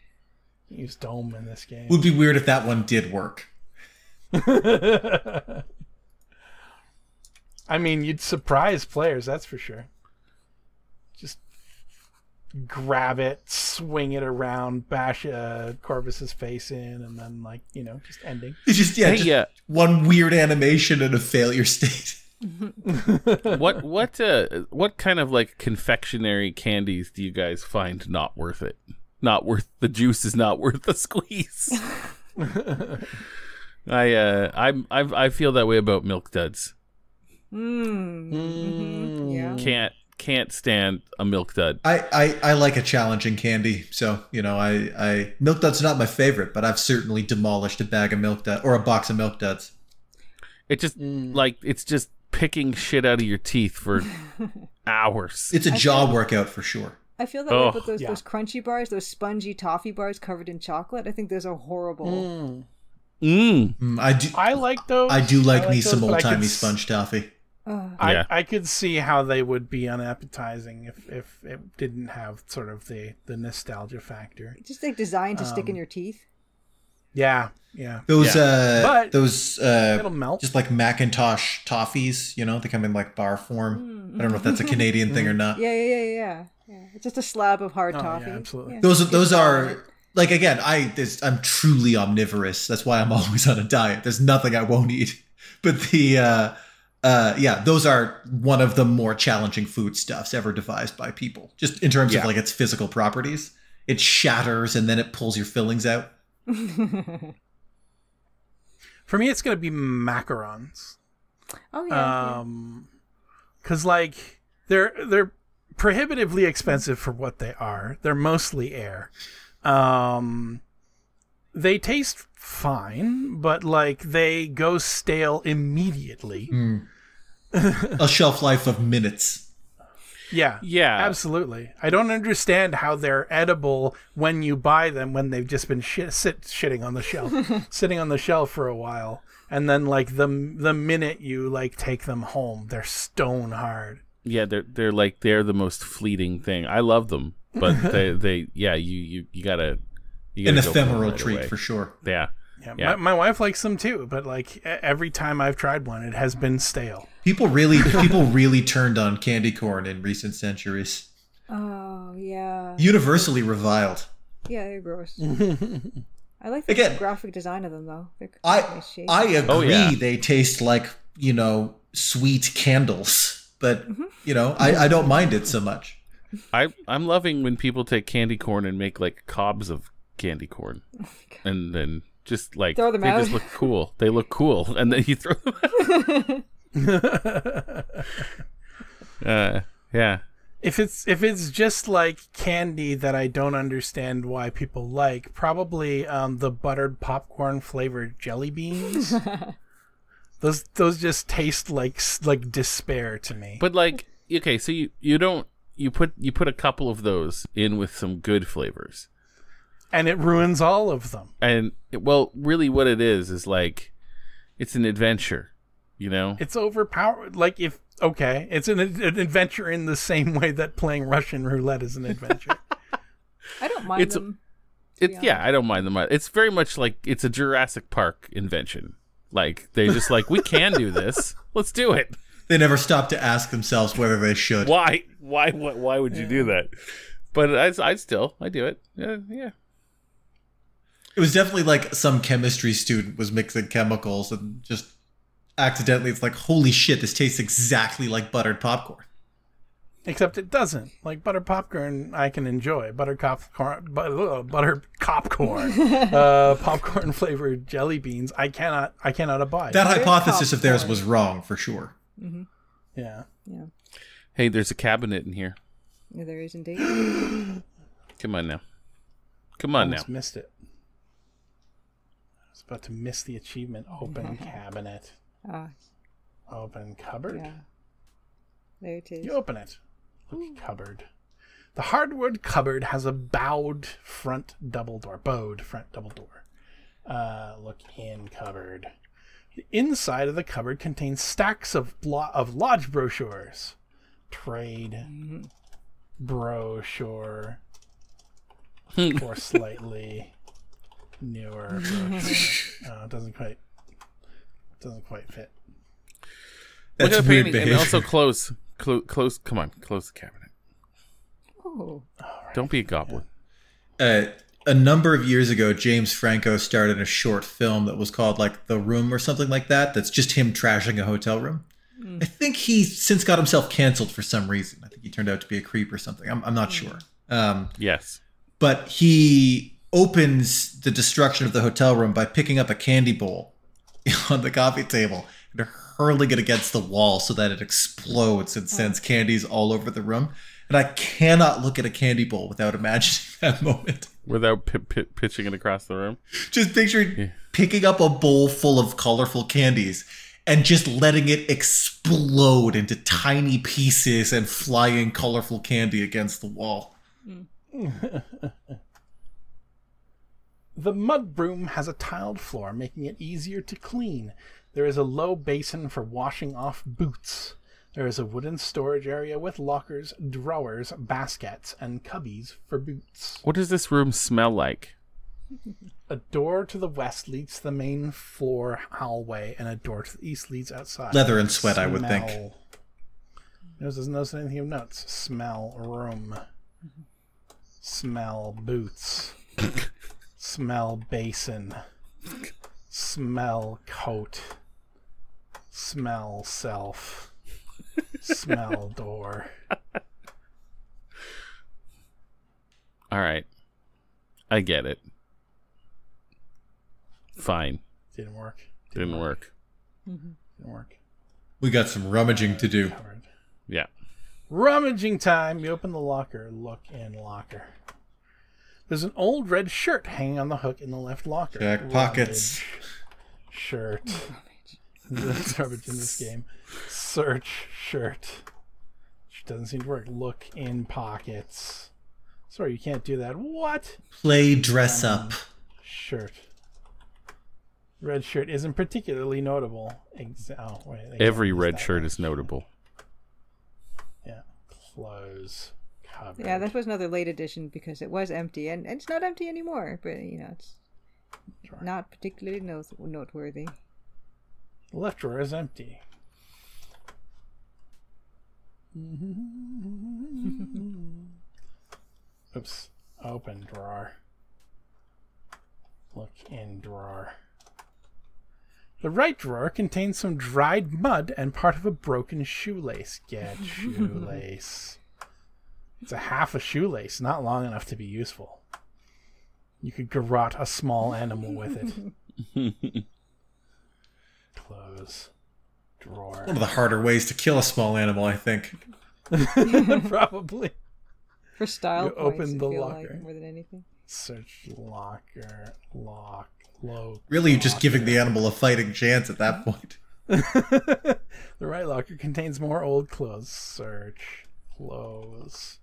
Use dome in this game. Would be weird if that one did work. I mean, you'd surprise players, that's for sure. Just grab it, swing it around, bash Corvus's face in, and then, like, you know, just ending. It's just, just one weird animation in a failure state. What kind of, like, confectionery candies do you guys find not worth it? Not worth the juice is not worth the squeeze. I feel that way about Milk Duds. Yeah. Can't stand a Milk Dud. I like a challenging candy, so you know I Milk Duds are not my favorite, but I've certainly demolished a bag of Milk Duds or a box of Milk Duds. It just like it's just picking shit out of your teeth for hours. It's a jaw workout for sure. I feel that way about those crunchy bars, those spongy toffee bars covered in chocolate. I think those are horrible. I like those. I do like me some old timey sponge toffee. I could see how they would be unappetizing if it didn't have sort of the nostalgia factor. Just like designed to stick in your teeth. Yeah. Those it'll melt. Just like Macintosh toffees, you know, they come in like bar form. I don't know if that's a Canadian thing or not. Yeah. It's just a slab of hard toffee. Yeah, absolutely. Yeah. Those are like, again, I'm truly omnivorous. That's why I'm always on a diet. There's nothing I won't eat. But those are one of the more challenging foodstuffs ever devised by people. Just in terms of like its physical properties. It shatters and then it pulls your fillings out. For me, it's going to be macarons. Oh, yeah. Because, like, they're prohibitively expensive for what they are. They're mostly air. They taste fine, but, like, they go stale immediately. A shelf life of minutes. Yeah. Yeah. Absolutely. I don't understand how they're edible when you buy them when they've just been sitting on the shelf, sitting on the shelf for a while, and then like the minute you like take them home, they're stone hard. Yeah, they're the most fleeting thing. I love them, but they you gotta An go for them ephemeral right treat away. for sure. Yeah. Yeah. My wife likes them too, but like every time I've tried one, it has been stale. People really turned on candy corn in recent centuries. Oh, yeah. Universally reviled. Yeah, they're gross. I like the Again, graphic design of them, though. They're I nice shape. agree. Oh, yeah. They taste like, sweet candles, but I don't mind it so much. I'm loving when people take candy corn and make like cobs of candy corn, and then just like Throw them they out. just look cool. They look cool, and then you throw them out. Yeah. If it's just like candy that I don't understand why people like, probably the buttered popcorn flavored jelly beans. Those just taste like despair to me. But like, okay, so you put a couple of those in with some good flavors, And it ruins all of them. and really, what it is like, it's an adventure, It's overpowered. Like it's an adventure in the same way that playing Russian roulette is an adventure. I don't mind It's- them. I don't mind them. It's very much like it's a Jurassic Park invention. Like they just like, we can do this. Let's do it. They never stop to ask themselves whether they should. Why would you do that? But I do it. Yeah. It was definitely like some chemistry student was mixing chemicals and just accidentally it's like, holy shit, this tastes exactly like buttered popcorn. Except it doesn't. Like butter popcorn, I can enjoy. Butter popcorn, popcorn flavored jelly beans, I cannot abide. That Buttered hypothesis of theirs popcorn. was wrong for sure. Yeah. Yeah. Hey, there's a cabinet in here. Yeah, there is indeed. Come on now. Come on now. Almost missed it. I was about to miss the achievement. Open cabinet. Ah, Open cupboard. yeah. There it is. You open it. Look, cupboard. The hardwood cupboard has a bowed front double door. Look in cupboard. The inside of the cupboard contains stacks of lodge brochures. Trade brochure for slightly newer brochure. Oh, it doesn't quite fit. Look That's at the weird painting, behavior. and also close. Come on, close the cabinet. Oh. Don't be a goblin. A number of years ago, James Franco starred in a short film that was called like The Room or something like that. That's just him trashing a hotel room. I think he's since got himself canceled for some reason. I think he turned out to be a creep or something. I'm not sure. Yes. But he opens the destruction of the hotel room by picking up a candy bowl on the coffee table and hurling it against the wall so that it explodes and sends candies all over the room. And I cannot look at a candy bowl without imagining that moment. Without pitching it across the room. Just picturing picking up a bowl full of colorful candies and just letting it explode into tiny pieces and flying colorful candy against the wall. The mud room has a tiled floor, making it easier to clean. There is a low basin for washing off boots. There is a wooden storage area with lockers, drawers, baskets, and cubbies for boots. What does this room smell like? A door to the west leads to the main floor hallway, and a door to the east leads outside. Leather and sweat, I would think. Doesn't notice anything of notes. Smell room. Smell boots. Smell basin. Smell coat. Smell self. Smell door. All right. I get it. Fine. Didn't work. Didn't work. Didn't work. We got some rummaging to do. Covered. Yeah. Rummaging time. You open the locker. Look in locker. There's an old red shirt hanging on the hook in the left locker. Check pockets. Shirt. There's garbage in this game. Search shirt. Doesn't seem to work. Look in pockets. Sorry, you can't do that. What? Play dress up. Shirt. Red shirt isn't particularly notable. Every red shirt is notable. Yeah. Clothes. Covered. Yeah, that was another late addition because it was empty, and it's not empty anymore. But it's not particularly noteworthy. The left drawer is empty. Oops. Open drawer. Look in drawer. The right drawer contains some dried mud and part of a broken shoelace. Get shoelace. It's a half a shoelace, not long enough to be useful. You could garrote a small animal with it. Close. Drawer. One of the harder ways to kill a small animal, I think. Probably. For style You points, open I the feel locker. like, more than anything. Search locker. Lock. Low. Really, you're just giving the animal a fighting chance at that point. The right locker contains more old clothes. Search. Clothes.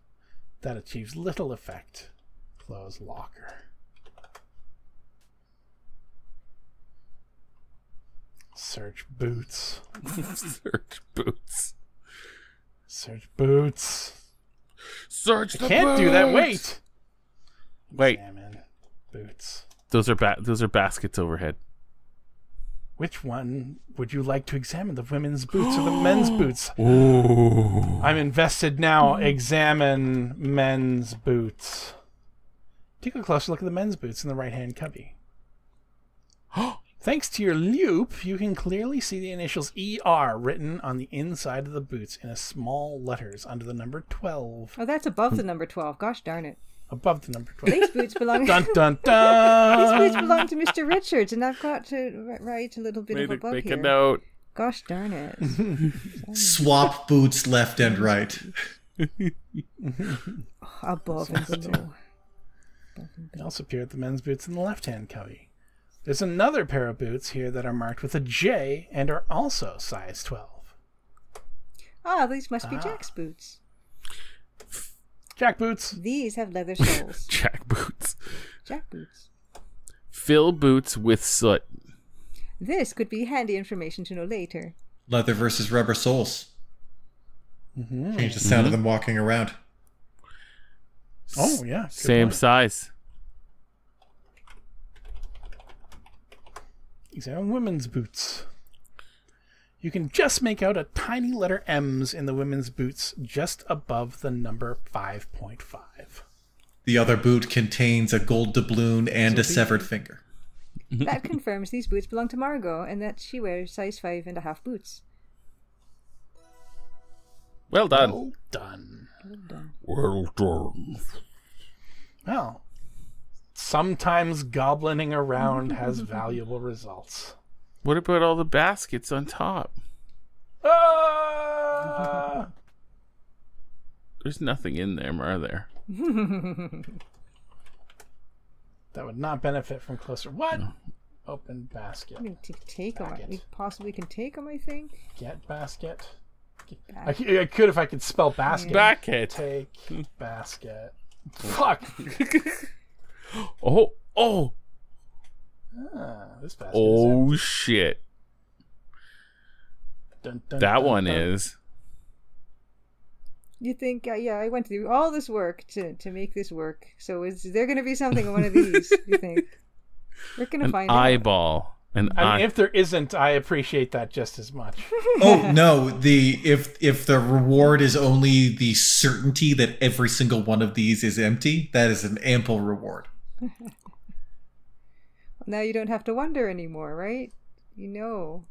That achieves little effect. Close locker. Search boots. Search boots. Search boots. Search the Can't do that. Wait. Wait. Examine boots. Those are baskets overhead. Which one would you like to examine? The women's boots or the men's boots? Ooh. I'm invested now. Examine men's boots. Take a closer look at the men's boots in the right-hand cubby. Thanks to your loop, you can clearly see the initials ER written on the inside of the boots in a small letters under the number 12. Oh, that's above the number 12. Gosh darn it. Above the number 12. These boots belong. Dun dun These dun. boots belong to Mr. Richards, and I've got to write a little bit of a bug Make here. a note. Gosh darn it. Swap boots left and right. Above and below. They also appear at the men's boots in the left-hand cubby. There's another pair of boots here that are marked with a J and are also size 12. Ah, these must be Jack's boots. Jack boots. These have leather soles. Jack boots. Jack boots. Fill boots with soot. This could be handy information to know later. Leather versus rubber soles. Change the sound of them walking around. Oh, yeah. good Same point. size. Examine women's boots. You can just make out a tiny letter M's in the women's boots just above the number 5.5. The other boot contains a gold doubloon and a severed finger. That confirms these boots belong to Margot and that she wears size 5.5 boots. Well done. Well done. Well done. Well done. Well, sometimes goblining around has valuable results. What about all the baskets on top? Ah! There's nothing in them, are there? That would not benefit from closer. What? Open basket. I mean, take them. Packet. We possibly can take them, I think. Get basket. I Basket. could if I could spell basket. Basket. Take basket. Fuck. Oh. This basket. Oh, shit. Dun, dun, That dun, one dun. is. You think, yeah, I went through all this work to make this work. So is there going to be something on one of these, you think? We're going to An find out. eyeball. An I eye. mean, if there isn't, I appreciate that just as much. Oh no, if the reward is only the certainty that every single one of these is empty, that is an ample reward. Now you don't have to wonder anymore, right? You know.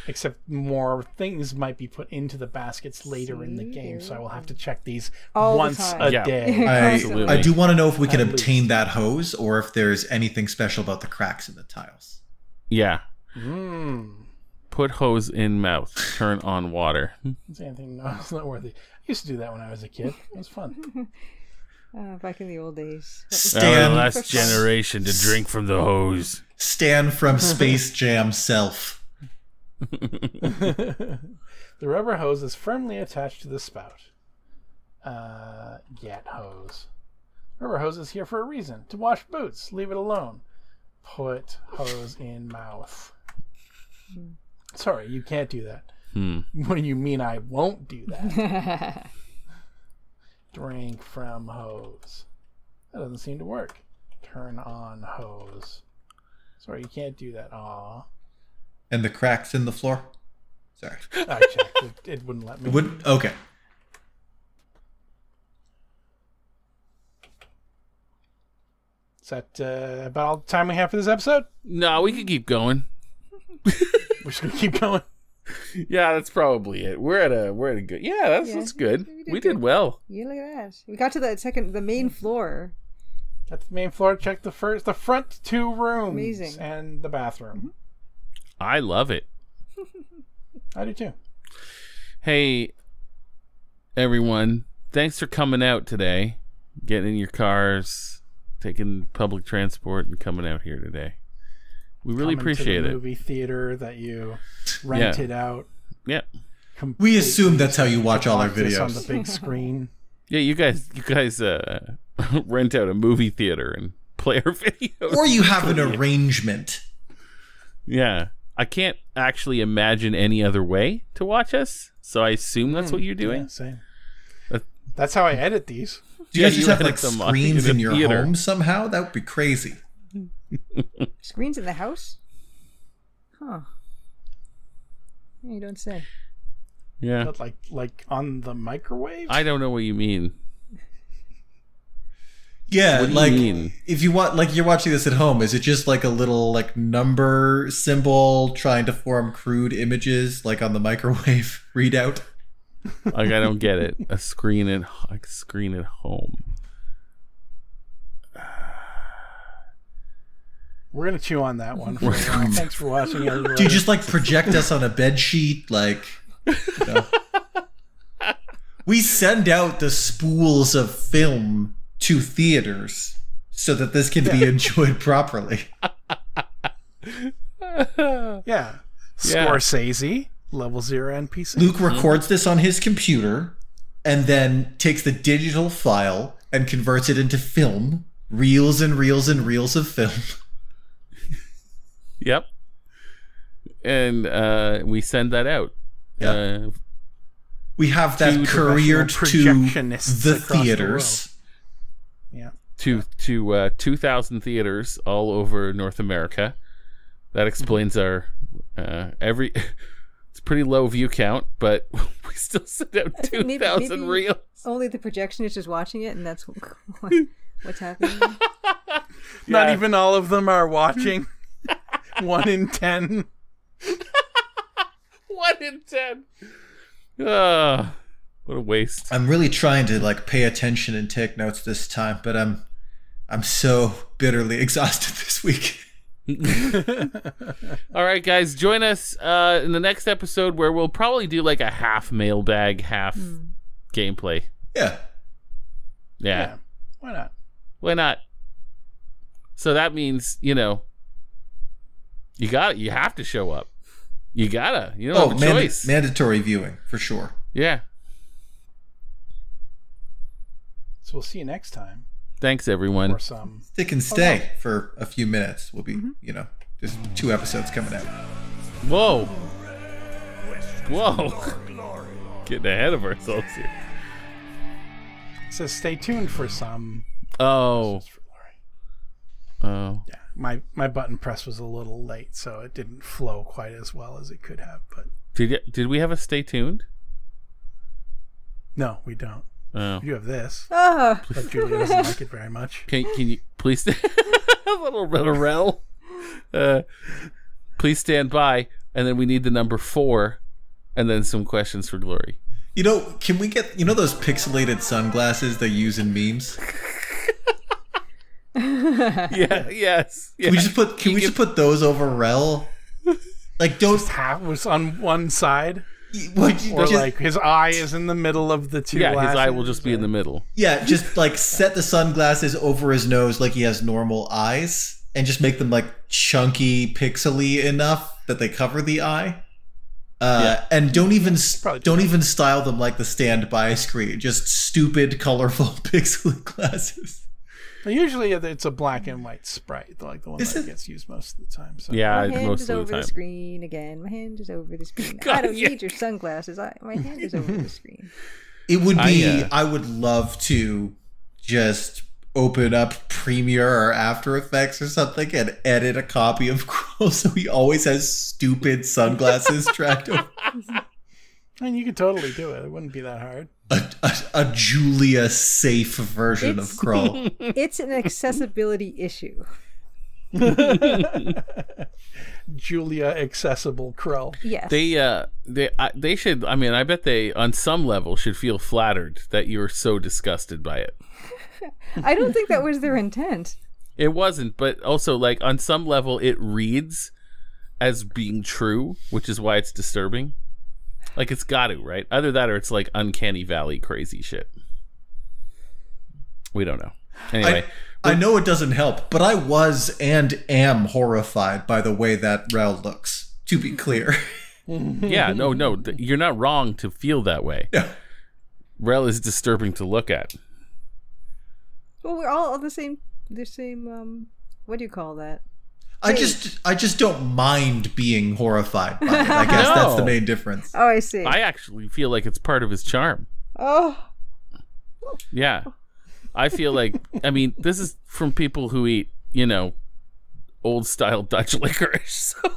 Except more things might be put into the baskets later in the See, game, there so I we will go. have to check these All the once time. a Yeah. day. Constantly. I do want to know if we can At obtain least. that hose or if there's anything special about the cracks in the tiles. Yeah. Mm. Put hose in mouth. Turn on water. Is anything? No, it's not worthy. I used to do that when I was a kid. It was fun. Back in the old days. Stan, last generation to drink from the hose. Stan from Space Jam self. The rubber hose is firmly attached to the spout. Get hose. Rubber hose is here for a reason. To wash boots. Leave it alone. Put hose in mouth. Sorry, you can't do that. What do you mean I won't do that? Drink from hose. That doesn't seem to work. Turn on hose. Sorry, you can't do that. Aw. And the cracks in the floor? Sorry. I checked. It wouldn't let me. It wouldn't? Okay. Is that about all the time we have for this episode? No, we can keep going. We're just going to keep going. Yeah, that's probably it. We're at a good. Yeah, that's good. We did well. Yeah, look at that. We got to the main floor. That's the main floor. Check the front 2 rooms. Amazing. And the bathroom. I love it. I do too. Hey, everyone. Thanks for coming out today. Getting in your cars, taking public transport, and coming out here today. We really appreciate it. Movie theater that you rented out. Yeah. We assume that's how you watch all our videos. On the big screen. Yeah, you guys rent out a movie theater and play our videos. Or you have an arrangement. Yeah. I can't actually imagine any other way to watch us, so I assume that's what you're doing. Yeah, same. That's how I edit these. Do you guys just have edit like them screens in your theater. home somehow? That would be crazy. Screens in the house? Huh. You don't say. Yeah. But like on the microwave? I don't know what you mean. Yeah, What do you like mean? if you want, like you're watching this at home, is it just like a little like number symbol trying to form crude images like on the microwave readout? Like, I don't get it. A screen at home. We're going to chew on that one. For a while. Thanks for watching, everybody. Do you just like project us on a bed sheet? Like, you know? We send out the spools of film to theaters so that this can be enjoyed properly. Yeah. Scorsese, level 0 NPC. Luke records this on his computer and then takes the digital file and converts it into film. Reels and reels and reels of film. Yep. And we send that out. Yeah. We have that to couriered to projectionists the across the theaters. Yeah. To 2,000 theaters all over North America. That explains our it's a pretty low view count, but we still send out 2,000 reels. Only the projectionist is watching it, and that's what's happening. Not even all of them are watching. 1 in 10. 1 in 10. What a waste. I'm really trying to like pay attention and take notes this time, but I'm so bitterly exhausted this week. All right, guys, join us in the next episode where we'll probably do like a half mailbag, half gameplay. Yeah. Why not? Why not? So that means, you have to show up. You don't have a choice. Mandatory viewing for sure. Yeah. So we'll see you next time. Thanks, everyone. For some. Stick and stay for a few minutes. We'll be, there's 2 episodes coming out. Whoa. Getting ahead of ourselves here. So stay tuned for some. Oh. Yeah, my button press was a little late, so it didn't flow quite as well as it could have. But did we have a stay tuned? No, we don't. Oh. You have this, Oh. but Julia doesn't like it very much. Can you please a little rel? Please stand by, and then we need the number 4, and then some questions for Glory. Can we get those pixelated sunglasses they use in memes? Yeah. Yes. Can we just put those over rel? Like, don't Half was on one side, or like his eye is in the middle of the 2 Yeah, his glasses, eye will just be in the middle. Yeah, just like set the sunglasses over his nose like he has normal eyes and just make them like chunky, pixely enough that they cover the eye. And don't even Probably style them like the standby screen. Just stupid, colorful pixely glasses. Usually it's a black and white sprite, like the one Is that it? gets used most of the time. So. Yeah, My hand most is of over the the time. screen again. My hand is over the screen. God, I don't yeah. need your sunglasses. My hand is over the screen. It would be. I I would love to just open up Premiere or After Effects or something and edit a copy of Crow so he always has stupid sunglasses tracked over. And you could totally do it. It wouldn't be that hard. A Julia safe version of Krull. It's an accessibility issue. Julia accessible Krull. Yes. They should. I mean, I bet they, on some level, should feel flattered that you're so disgusted by it. I don't think that was their intent. It wasn't, but also, like, on some level, it reads as being true, which is why it's disturbing. Like, it's got to, right? Either that or it's like Uncanny Valley crazy shit. We don't know. Anyway. I know it doesn't help, but I was and am horrified by the way that Rel looks, to be clear. Yeah, no, you're not wrong to feel that way. Yeah. Rel is disturbing to look at. Well, we're all the same. What do you call that? I just don't mind being horrified by it. I guess that's the main difference. Oh, I see. I actually feel like it's part of his charm. Oh, Yeah. I feel like, I mean, this is from people who eat, old style Dutch licorice. So.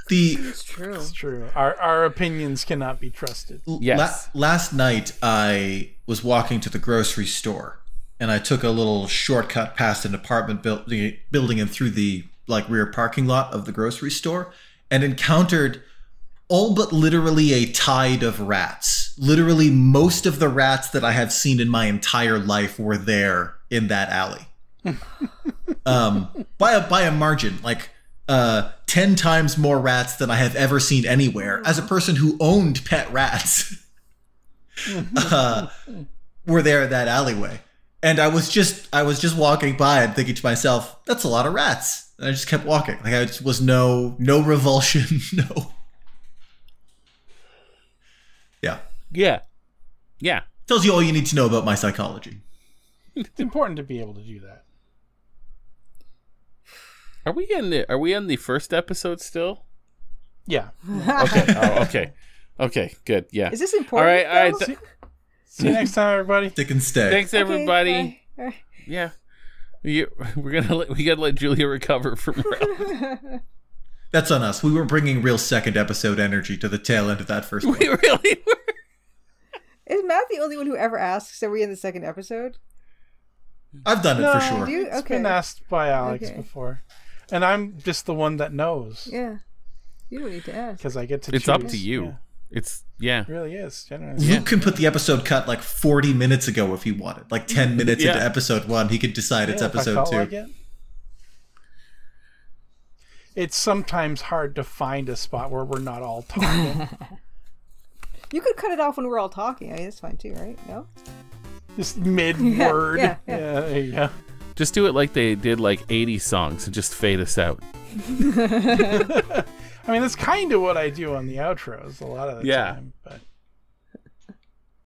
it's true. It's true. Our opinions cannot be trusted. Yes. Last night, I was walking to the grocery store, and I took a little shortcut past an apartment building and through the rear parking lot of the grocery store, and encountered all but literally a tide of rats. Literally, most of the rats that I have seen in my entire life were there in that alley. By a margin, 10 times more rats than I have ever seen anywhere. As a person who owned pet rats, were there in that alleyway. And I was just walking by and thinking to myself, that's a lot of rats. And I just kept walking. I just was no revulsion, no. Yeah. Yeah. Yeah. Tells you all you need to know about my psychology. It's important to be able to do that. Are we in the first episode still? Yeah. Okay. Okay. Okay, good. Yeah. Is this important? All right. though? See you next time, everybody. Stick and stay. Thanks, Okay, everybody. bye. Bye. Yeah. We gotta let Julia recover from Rel. That's on us. We were bringing real second episode energy to the tail end of that first one. We really were. Is Matt the only one who ever asks, are we in the second episode? I've done it for sure. Do you? It's Okay. been asked by Alex Okay. before. And I'm just the one that knows. Yeah. You don't need to ask. Because I get to It's choose. up to you. Yeah. It Really is, generally. Luke can put the episode cut 40 minutes ago if he wanted. 10 minutes into Yeah. episode 1, he could decide it's if I episode felt 2. like it. It's sometimes hard to find a spot where we're not all talking. You could cut it off when we're all talking. I mean, that's fine too, right? No? Just mid-word. Yeah. There you go. Just do it like they did 80 songs and just fade us out. I mean, that's kind of what I do on the outros a lot of the time. But